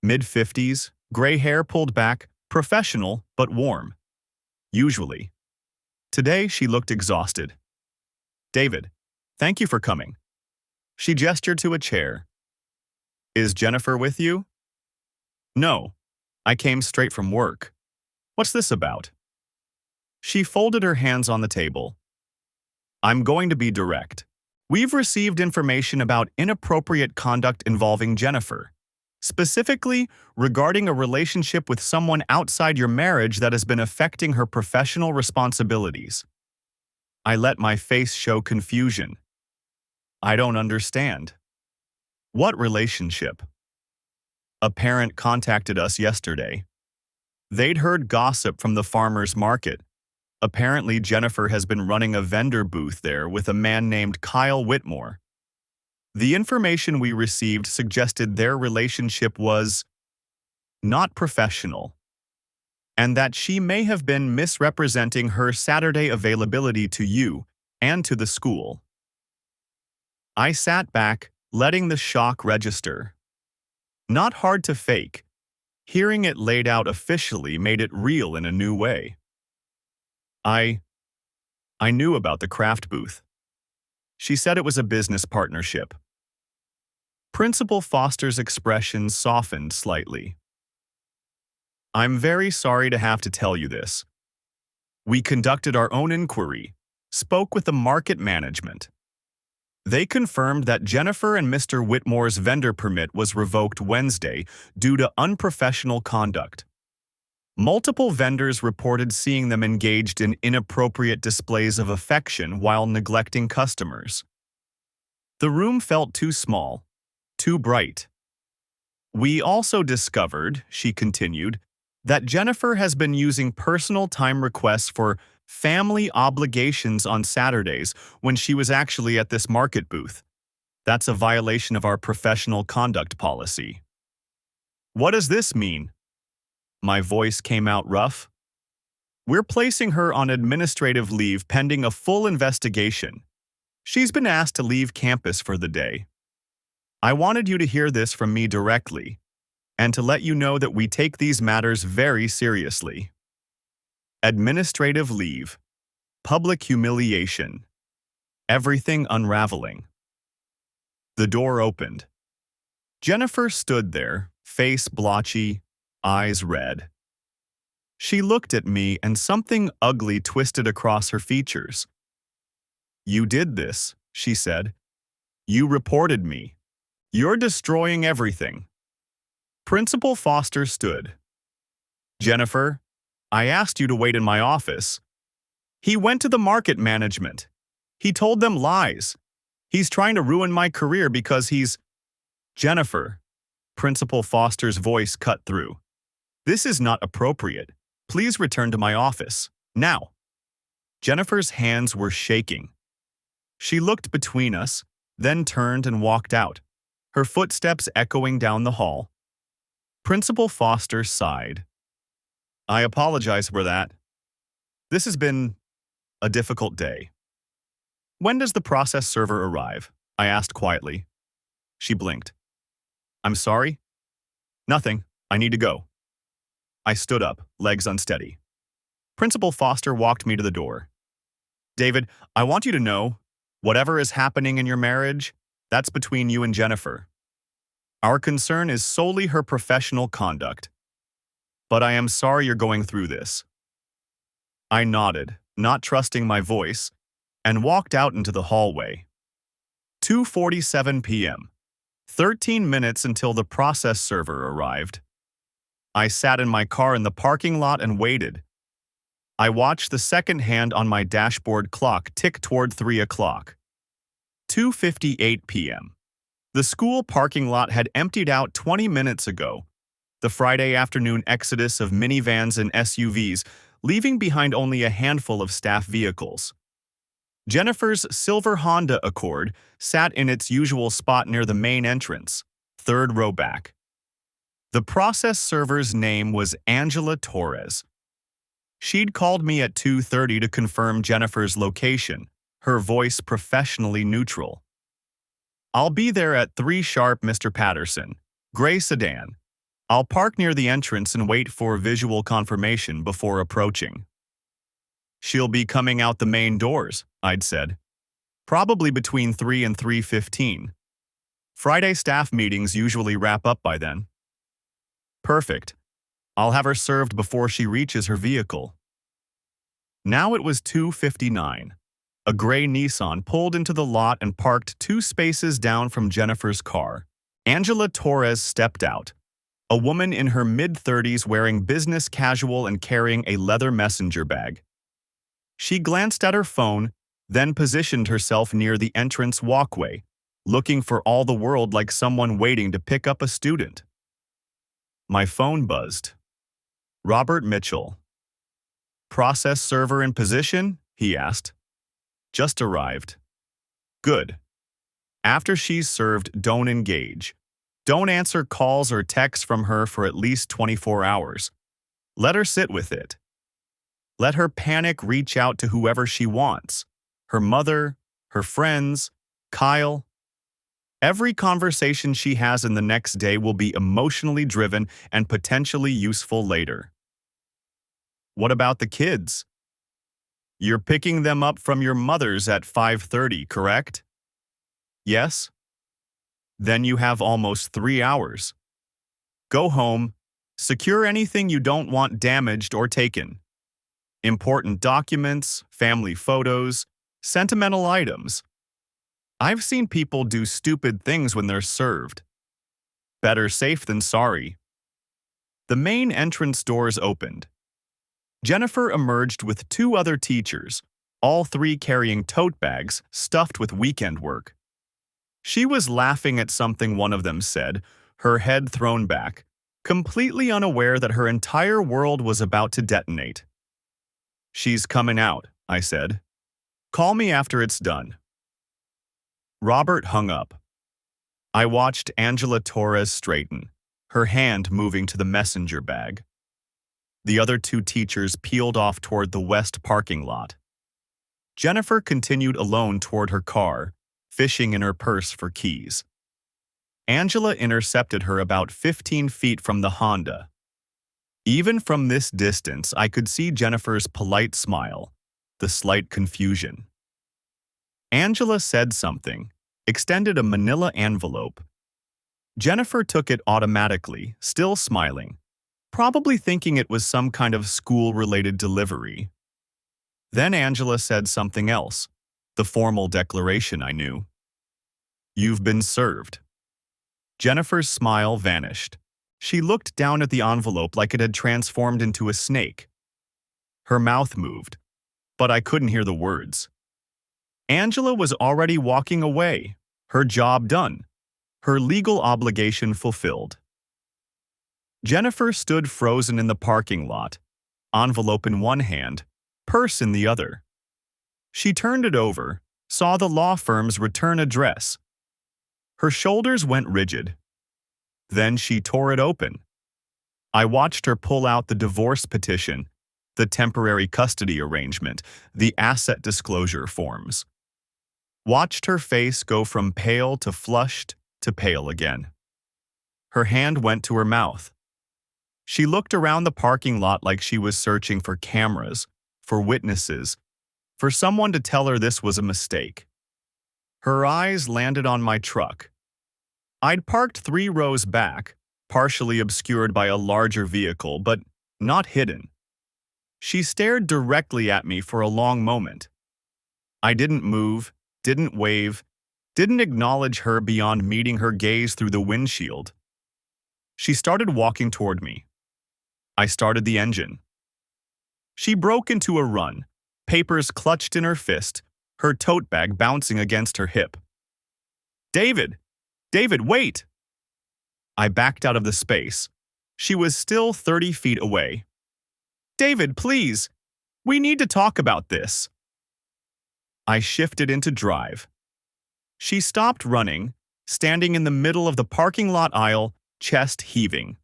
Mid-50s, gray hair pulled back, professional but warm. Usually. Today, she looked exhausted. David, thank you for coming. She gestured to a chair. Is Jennifer with you? No. I came straight from work. What's this about? She folded her hands on the table. I'm going to be direct. We've received information about inappropriate conduct involving Jennifer, specifically regarding a relationship with someone outside your marriage that has been affecting her professional responsibilities. I let my face show confusion. I don't understand. What relationship? A parent contacted us yesterday. They'd heard gossip from the farmer's market. Apparently, Jennifer has been running a vendor booth there with a man named Kyle Whitmore. The information we received suggested their relationship was not professional, and that she may have been misrepresenting her Saturday availability to you and to the school. I sat back, letting the shock register. Not hard to fake. Hearing it laid out officially made it real in a new way. I knew about the craft booth. She said it was a business partnership. Principal Foster's expression softened slightly. I'm very sorry to have to tell you this. We conducted our own inquiry, spoke with the market management. They confirmed that Jennifer and Mr. Whitmore's vendor permit was revoked Wednesday due to unprofessional conduct. Multiple vendors reported seeing them engaged in inappropriate displays of affection while neglecting customers. The room felt too small, too bright. We also discovered, she continued, that Jennifer has been using personal time requests for family obligations on Saturdays when she was actually at this market booth. That's a violation of our professional conduct policy. What does this mean? My voice came out rough. We're placing her on administrative leave pending a full investigation. She's been asked to leave campus for the day. I wanted you to hear this from me directly, and to let you know that we take these matters very seriously. Administrative leave, public humiliation, everything unraveling. The door opened. Jennifer stood there, face blotchy, eyes red. She looked at me and something ugly twisted across her features. You did this, she said. You reported me. You're destroying everything. Principal Foster stood. Jennifer, I asked you to wait in my office. He went to the market management. He told them lies. He's trying to ruin my career because he's… Jennifer, Principal Foster's voice cut through. This is not appropriate. Please return to my office, now. Jennifer's hands were shaking. She looked between us, then turned and walked out, her footsteps echoing down the hall. Principal Foster sighed. I apologize for that. This has been a difficult day. When does the process server arrive? I asked quietly. She blinked. I'm sorry? Nothing. I need to go. I stood up, legs unsteady. Principal Foster walked me to the door. David, I want you to know, whatever is happening in your marriage, that's between you and Jennifer. Our concern is solely her professional conduct. But I am sorry you're going through this. I nodded, not trusting my voice, and walked out into the hallway. 2:47 p.m. 13 minutes until the process server arrived. I sat in my car in the parking lot and waited. I watched the second hand on my dashboard clock tick toward 3 o'clock. 2:58 p.m. The school parking lot had emptied out 20 minutes ago, the Friday afternoon exodus of minivans and SUVs, leaving behind only a handful of staff vehicles. Jennifer's silver Honda Accord sat in its usual spot near the main entrance, third row back. The process server's name was Angela Torres. She'd called me at 2:30 to confirm Jennifer's location, her voice professionally neutral. I'll be there at 3 sharp, Mr. Patterson. Gray sedan. I'll park near the entrance and wait for visual confirmation before approaching. She'll be coming out the main doors, I'd said. Probably between 3 and 3:15. Friday staff meetings usually wrap up by then. Perfect. I'll have her served before she reaches her vehicle. Now it was 2:59. A gray Nissan pulled into the lot and parked 2 spaces down from Jennifer's car. Angela Torres stepped out, a woman in her mid-30s wearing business casual and carrying a leather messenger bag. She glanced at her phone, then positioned herself near the entrance walkway, looking for all the world like someone waiting to pick up a student. My phone buzzed. Robert Mitchell. Process server in position? He asked. Just arrived. Good. After she's served, don't engage. Don't answer calls or texts from her for at least 24 hours. Let her sit with it. Let her panic reach out to whoever she wants. Her mother, her friends, Kyle. Every conversation she has in the next day will be emotionally driven and potentially useful later. What about the kids? You're picking them up from your mother's at 5:30, correct? Yes? Then you have almost 3 hours. Go home, secure anything you don't want damaged or taken. Important documents, family photos, sentimental items. I've seen people do stupid things when they're served. Better safe than sorry. The main entrance doors opened. Jennifer emerged with 2 other teachers, all 3 carrying tote bags stuffed with weekend work. She was laughing at something one of them said, her head thrown back, completely unaware that her entire world was about to detonate. "She's coming out," I said. "Call me after it's done." Robert hung up. I watched Angela Torres straighten, her hand moving to the messenger bag. The other two teachers peeled off toward the west parking lot. Jennifer continued alone toward her car, fishing in her purse for keys. Angela intercepted her about 15 feet from the Honda. Even from this distance, I could see Jennifer's polite smile, the slight confusion. Angela said something, extended a manila envelope. Jennifer took it automatically, still smiling, probably thinking it was some kind of school-related delivery. Then Angela said something else, the formal declaration I knew. "You've been served." Jennifer's smile vanished. She looked down at the envelope like it had transformed into a snake. Her mouth moved, but I couldn't hear the words. Angela was already walking away, her job done, her legal obligation fulfilled. Jennifer stood frozen in the parking lot, envelope in one hand, purse in the other. She turned it over, saw the law firm's return address. Her shoulders went rigid. Then she tore it open. I watched her pull out the divorce petition, the temporary custody arrangement, the asset disclosure forms. Watched her face go from pale to flushed to pale again. Her hand went to her mouth. She looked around the parking lot like she was searching for cameras, for witnesses, for someone to tell her this was a mistake. Her eyes landed on my truck. I'd parked 3 rows back, partially obscured by a larger vehicle, but not hidden. She stared directly at me for a long moment. I didn't move, didn't wave, didn't acknowledge her beyond meeting her gaze through the windshield. She started walking toward me. I started the engine. She broke into a run, papers clutched in her fist, her tote bag bouncing against her hip. "David! David, wait!" I backed out of the space. She was still 30 feet away. "David, please! We need to talk about this." I shifted into drive. She stopped running, standing in the middle of the parking lot aisle, chest heaving.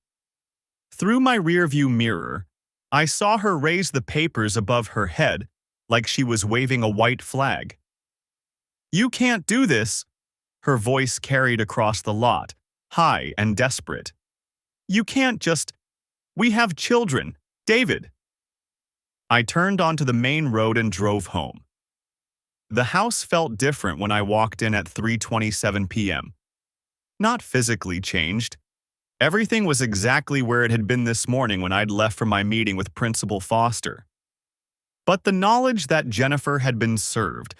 Through my rearview mirror, I saw her raise the papers above her head like she was waving a white flag. "You can't do this," her voice carried across the lot, high and desperate. "You can't just... We have children, David." I turned onto the main road and drove home. The house felt different when I walked in at 3:27 p.m. Not physically changed. Everything was exactly where it had been this morning when I'd left for my meeting with Principal Foster. But the knowledge that Jennifer had been served,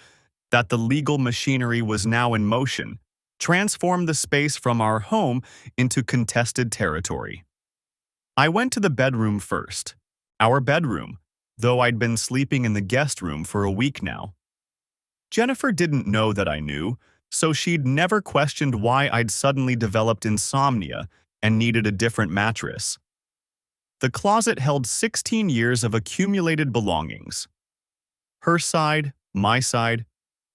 that the legal machinery was now in motion, transformed the space from our home into contested territory. I went to the bedroom first, our bedroom, though I'd been sleeping in the guest room for a week now. Jennifer didn't know that I knew, so she'd never questioned why I'd suddenly developed insomnia and needed a different mattress. The closet held 16 years of accumulated belongings. Her side, my side,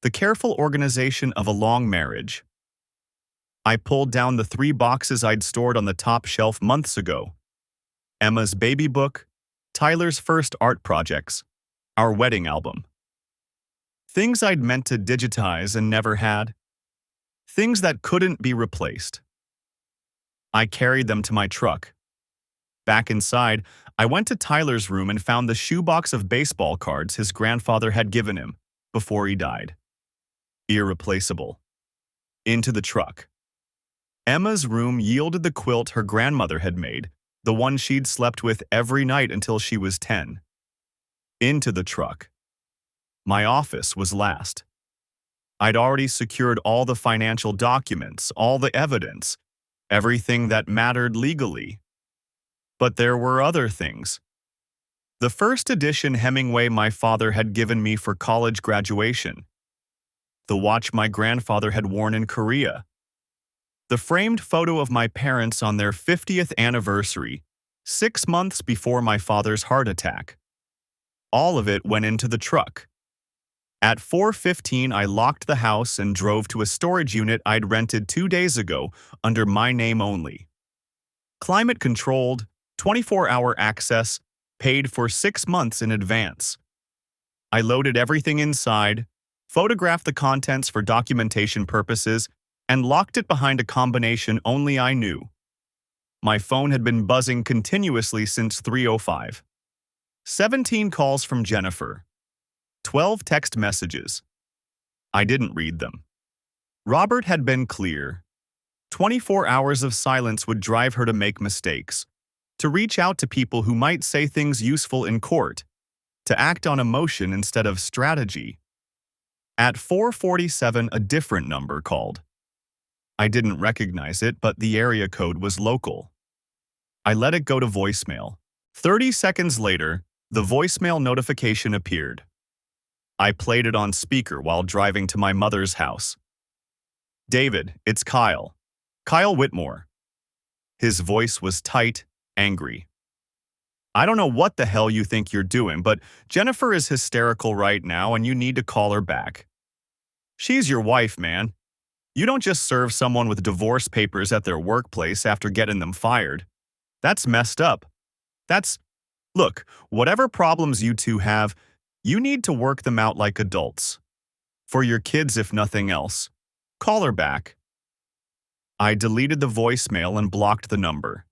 the careful organization of a long marriage. I pulled down the 3 boxes I'd stored on the top shelf months ago. Emma's baby book, Tyler's first art projects, our wedding album. Things I'd meant to digitize and never had. Things that couldn't be replaced. I carried them to my truck. Back inside, I went to Tyler's room and found the shoebox of baseball cards his grandfather had given him before he died. Irreplaceable. Into the truck. Emma's room yielded the quilt her grandmother had made, the one she'd slept with every night until she was 10. Into the truck. My office was last. I'd already secured all the financial documents, all the evidence, everything that mattered legally. But there were other things. The first edition Hemingway my father had given me for college graduation. the watch my grandfather had worn in Korea, the framed photo of my parents on their 50th anniversary, 6 months before my father's heart attack. All of it went into the truck. At 4:15, I locked the house and drove to a storage unit I'd rented 2 days ago under my name only. Climate-controlled, 24-hour access, paid for 6 months in advance. I loaded everything inside, photographed the contents for documentation purposes, and locked it behind a combination only I knew. My phone had been buzzing continuously since 3:05. 17 calls from Jennifer. 12 text messages. I didn't read them. Robert had been clear. 24 hours of silence would drive her to make mistakes, to reach out to people who might say things useful in court, to act on emotion instead of strategy. At 4:47, a different number called. I didn't recognize it, but the area code was local. I let it go to voicemail. 30 seconds later, the voicemail notification appeared. I played it on speaker while driving to my mother's house. "David, it's Kyle. Kyle Whitmore." His voice was tight, angry. "I don't know what the hell you think you're doing, but Jennifer is hysterical right now and you need to call her back. She's your wife, man. You don't just serve someone with divorce papers at their workplace after getting them fired. That's messed up. Look, whatever problems you two have, you need to work them out like adults. For your kids, if nothing else. Call her back." I deleted the voicemail and blocked the number.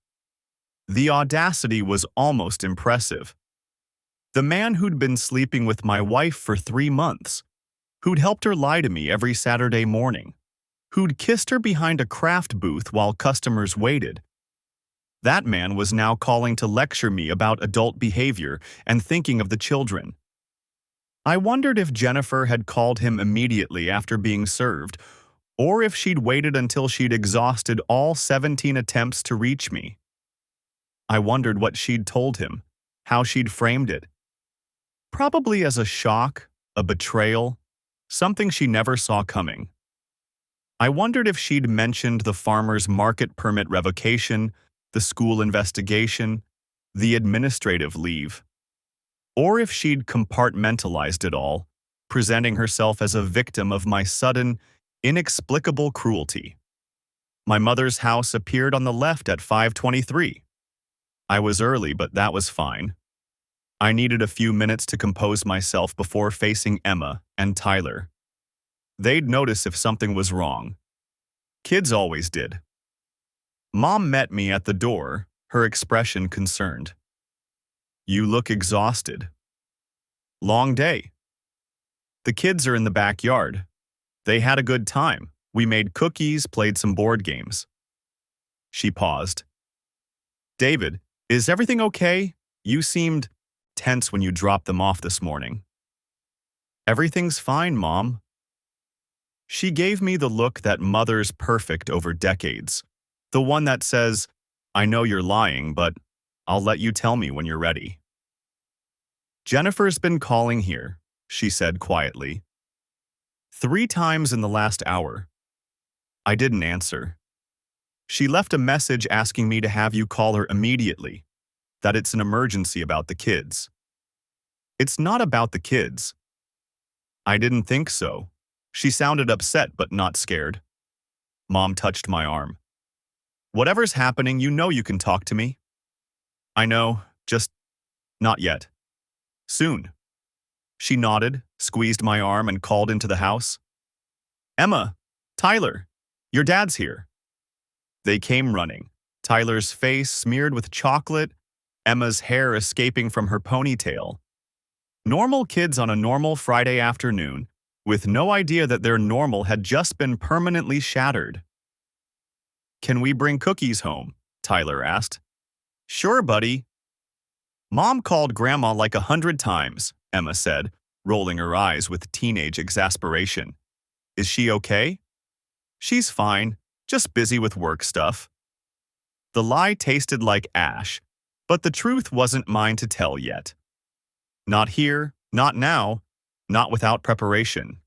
The audacity was almost impressive. The man who'd been sleeping with my wife for 3 months, who'd helped her lie to me every Saturday morning, who'd kissed her behind a craft booth while customers waited. That man was now calling to lecture me about adult behavior and thinking of the children. I wondered if Jennifer had called him immediately after being served, or if she'd waited until she'd exhausted all 17 attempts to reach me. I wondered what she'd told him, how she'd framed it. Probably as a shock, a betrayal, something she never saw coming. I wondered if she'd mentioned the farmer's market permit revocation, the school investigation, the administrative leave, or if she'd compartmentalized it all, presenting herself as a victim of my sudden, inexplicable cruelty. My mother's house appeared on the left at 5:23. I was early, but that was fine. I needed a few minutes to compose myself before facing Emma and Tyler. They'd notice if something was wrong. Kids always did. Mom met me at the door, her expression concerned. "You look exhausted." "Long day." "The kids are in the backyard. They had a good time. We made cookies, played some board games." She paused. "David, is everything okay? You seemed tense when you dropped them off this morning." "Everything's fine, Mom." She gave me the look that mothers perfect over decades. The one that says, "I know you're lying, but I'll let you tell me when you're ready." "Jennifer's been calling here," she said quietly. 3 times in the last hour. I didn't answer. She left a message asking me to have you call her immediately, that it's an emergency about the kids. "It's not about the kids." I didn't think so. She sounded upset but not scared. Mom touched my arm. "Whatever's happening, you know you can talk to me." "I know, just not yet. Soon." She nodded, squeezed my arm, and called into the house. "Emma, Tyler, your dad's here." They came running, Tyler's face smeared with chocolate, Emma's hair escaping from her ponytail. Normal kids on a normal Friday afternoon, with no idea that their normal had just been permanently shattered. "Can we bring cookies home?" Tyler asked. "Sure, buddy." "Mom called Grandma like 100 times, Emma said, rolling her eyes with teenage exasperation. "Is she okay?" "She's fine, just busy with work stuff." The lie tasted like ash, but the truth wasn't mine to tell yet. Not here, not now, not without preparation.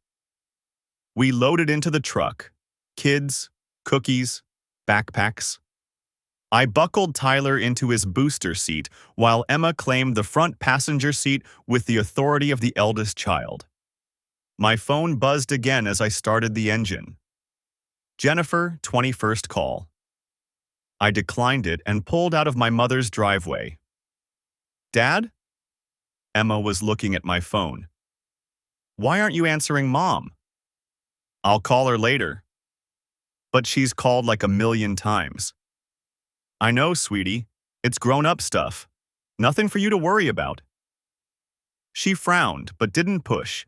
We loaded into the truck. Kids, cookies, backpacks. I buckled Tyler into his booster seat while Emma claimed the front passenger seat with the authority of the eldest child. My phone buzzed again as I started the engine. Jennifer, 21st call. I declined it and pulled out of my mother's driveway. Dad? Emma was looking at my phone. Why aren't you answering Mom? I'll call her later. But she's called like a million times. I know, sweetie. It's grown-up stuff. Nothing for you to worry about. She frowned, but didn't push.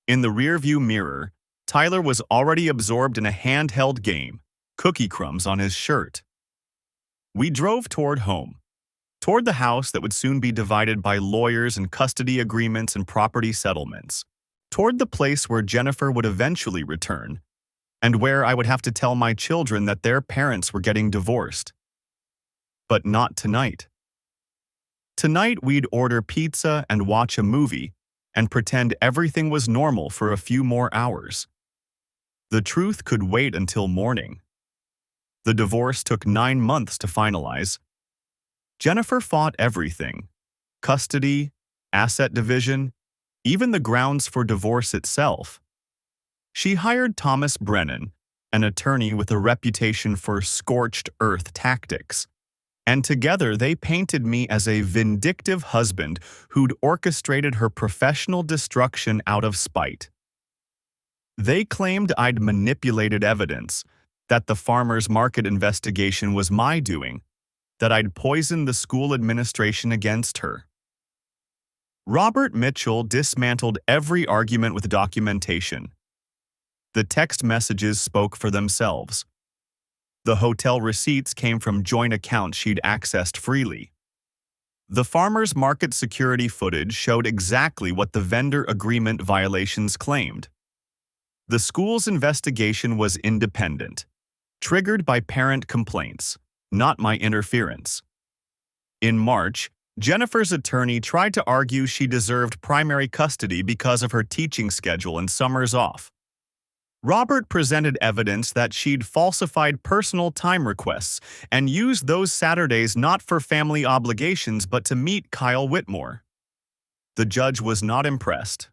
In the rearview mirror, Tyler was already absorbed in a handheld game, cookie crumbs on his shirt. We drove toward home, toward the house that would soon be divided by lawyers and custody agreements and property settlements, toward the place where Jennifer would eventually return, and where I would have to tell my children that their parents were getting divorced. But not tonight. Tonight we'd order pizza and watch a movie and pretend everything was normal for a few more hours. The truth could wait until morning. The divorce took 9 months to finalize. Jennifer fought everything: custody, asset division, even the grounds for divorce itself. She hired Thomas Brennan, an attorney with a reputation for scorched earth tactics, and together they painted me as a vindictive husband who'd orchestrated her professional destruction out of spite. They claimed I'd manipulated evidence, that the farmers market investigation was my doing, that I'd poisoned the school administration against her. Robert Mitchell dismantled every argument with documentation. The text messages spoke for themselves. The hotel receipts came from joint accounts she'd accessed freely. The farmers market security footage showed exactly what the vendor agreement violations claimed. The school's investigation was independent, triggered by parent complaints, not my interference. In March, Jennifer's attorney tried to argue she deserved primary custody because of her teaching schedule and summers off. Robert presented evidence that she'd falsified personal time requests and used those Saturdays not for family obligations but to meet Kyle Whitmore. The judge was not impressed.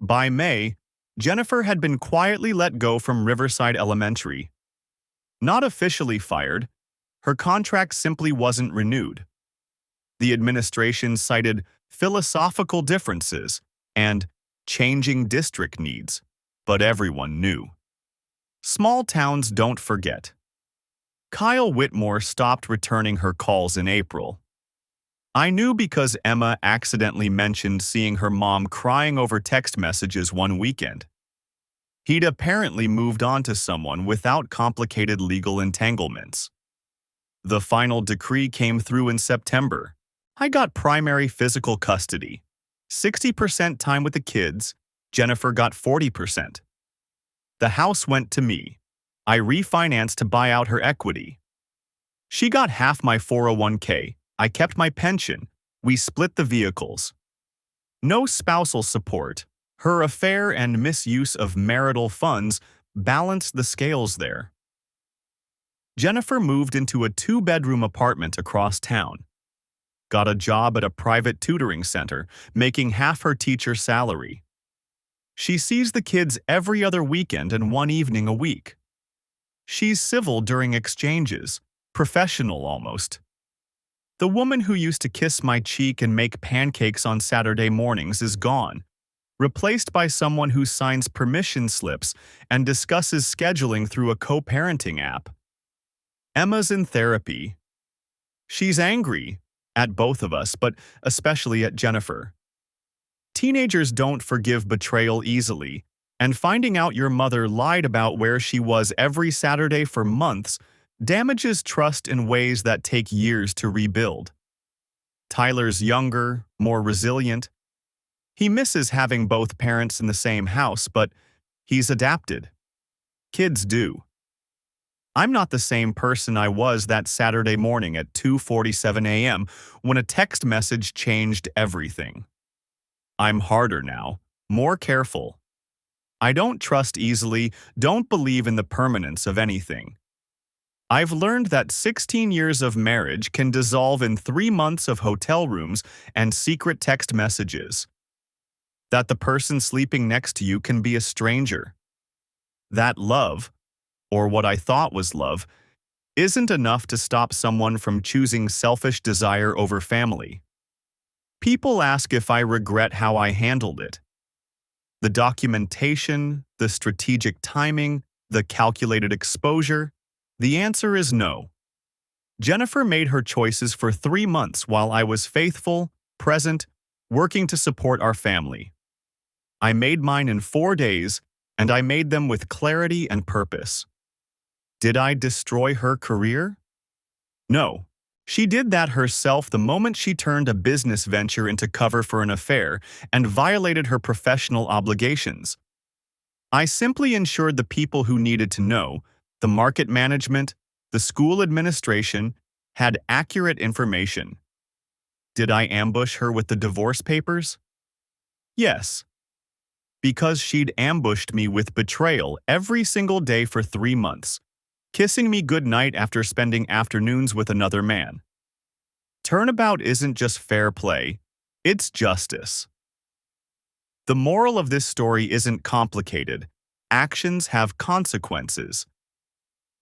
By May, Jennifer had been quietly let go from Riverside Elementary. Not officially fired, her contract simply wasn't renewed. The administration cited philosophical differences and changing district needs, but everyone knew. Small towns don't forget. Kyle Whitmore stopped returning her calls in April. I knew because Emma accidentally mentioned seeing her mom crying over text messages one weekend. He'd apparently moved on to someone without complicated legal entanglements. The final decree came through in September. I got primary physical custody, 60% time with the kids. Jennifer got 40%. The house went to me. I refinanced to buy out her equity. She got half my 401k. I kept my pension. We split the vehicles. No spousal support. Her affair and misuse of marital funds balanced the scales there. Jennifer moved into a 2-bedroom apartment across town. Got a job at a private tutoring center, making half her teacher's salary. She sees the kids every other weekend and one evening a week. She's civil during exchanges, professional almost. The woman who used to kiss my cheek and make pancakes on Saturday mornings is gone, replaced by someone who signs permission slips and discusses scheduling through a co-parenting app. Emma's in therapy. She's angry at both of us, but especially at Jennifer. Teenagers don't forgive betrayal easily, and finding out your mother lied about where she was every Saturday for months damages trust in ways that take years to rebuild. Tyler's younger, more resilient. He misses having both parents in the same house, but he's adapted. Kids do. I'm not the same person I was that Saturday morning at 2:47 a.m. when a text message changed everything. I'm harder now, more careful. I don't trust easily, don't believe in the permanence of anything. I've learned that 16 years of marriage can dissolve in 3 months of hotel rooms and secret text messages. That the person sleeping next to you can be a stranger. That love, or what I thought was love, isn't enough to stop someone from choosing selfish desire over family. People ask if I regret how I handled it. The documentation, the strategic timing, the calculated exposure? The answer is no. Jennifer made her choices for 3 months while I was faithful, present, working to support our family. I made mine in 4 days, and I made them with clarity and purpose. Did I destroy her career? No. She did that herself the moment she turned a business venture into cover for an affair and violated her professional obligations. I simply ensured the people who needed to know, the market management, the school administration, had accurate information. Did I ambush her with the divorce papers? Yes. Because she'd ambushed me with betrayal every single day for 3 months, kissing me goodnight after spending afternoons with another man. Turnabout isn't just fair play, it's justice. The moral of this story isn't complicated. Actions have consequences.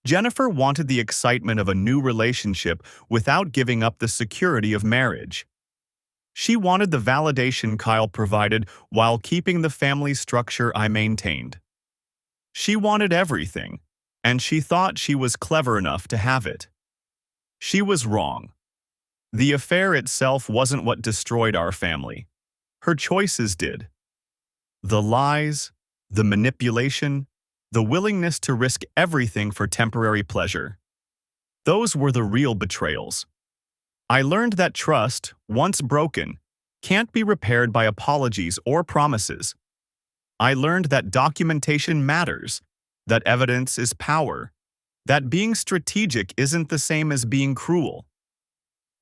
Jennifer wanted the excitement of a new relationship without giving up the security of marriage. She wanted the validation Kyle provided while keeping the family structure I maintained. She wanted everything, and she thought she was clever enough to have it. She was wrong. The affair itself wasn't what destroyed our family. Her choices did. The lies, the manipulation, the willingness to risk everything for temporary pleasure. Those were the real betrayals. I learned that trust, once broken, can't be repaired by apologies or promises. I learned that documentation matters, that evidence is power, that being strategic isn't the same as being cruel.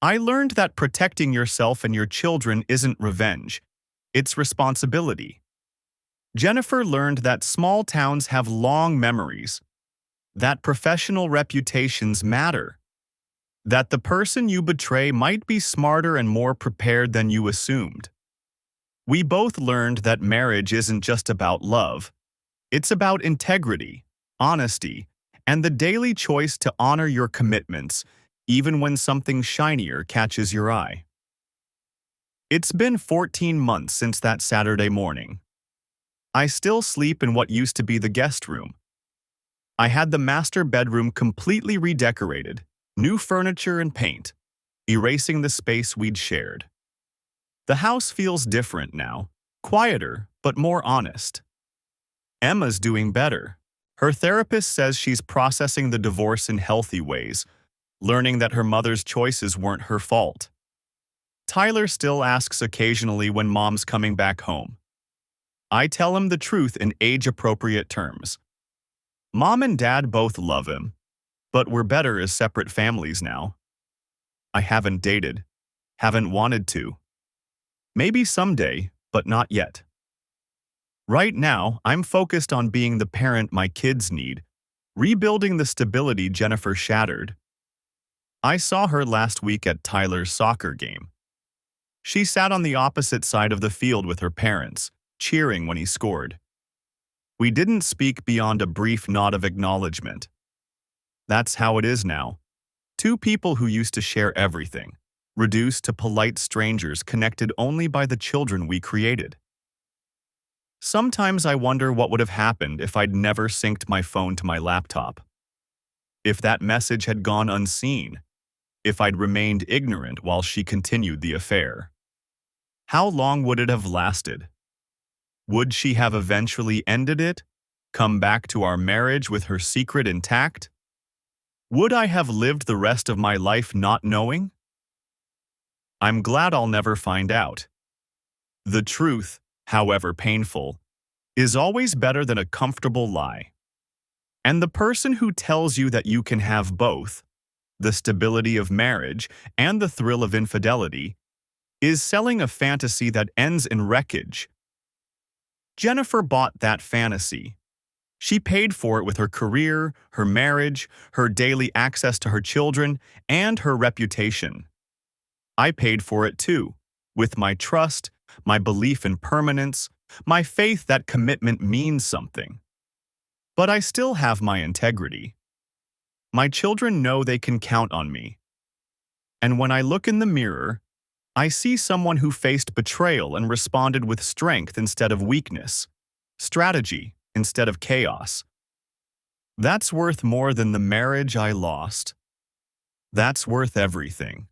I learned that protecting yourself and your children isn't revenge, it's responsibility. Jennifer learned that small towns have long memories, that professional reputations matter, that the person you betray might be smarter and more prepared than you assumed. We both learned that marriage isn't just about love. It's about integrity, honesty, and the daily choice to honor your commitments, even when something shinier catches your eye. It's been 14 months since that Saturday morning. I still sleep in what used to be the guest room. I had the master bedroom completely redecorated, new furniture and paint, erasing the space we'd shared. The house feels different now, quieter but more honest. Emma's doing better. Her therapist says she's processing the divorce in healthy ways, learning that her mother's choices weren't her fault. Tyler still asks occasionally when mom's coming back home. I tell him the truth in age-appropriate terms. Mom and Dad both love him, but we're better as separate families now. I haven't dated, haven't wanted to. Maybe someday, but not yet. Right now, I'm focused on being the parent my kids need, rebuilding the stability Jennifer shattered. I saw her last week at Tyler's soccer game. She sat on the opposite side of the field with her parents, cheering when he scored. We didn't speak beyond a brief nod of acknowledgement. That's how it is now. Two people who used to share everything, reduced to polite strangers connected only by the children we created. Sometimes I wonder what would have happened if I'd never synced my phone to my laptop. If that message had gone unseen, if I'd remained ignorant while she continued the affair. How long would it have lasted? Would she have eventually ended it, come back to our marriage with her secret intact? Would I have lived the rest of my life not knowing? I'm glad I'll never find out. The truth, however painful, is always better than a comfortable lie. And the person who tells you that you can have both, the stability of marriage and the thrill of infidelity, is selling a fantasy that ends in wreckage. Jennifer bought that fantasy. She paid for it with her career, her marriage, her daily access to her children, and her reputation. I paid for it too, with my trust, my belief in permanence, my faith that commitment means something. But I still have my integrity. My children know they can count on me. And when I look in the mirror, I see someone who faced betrayal and responded with strength instead of weakness, strategy instead of chaos. That's worth more than the marriage I lost. That's worth everything.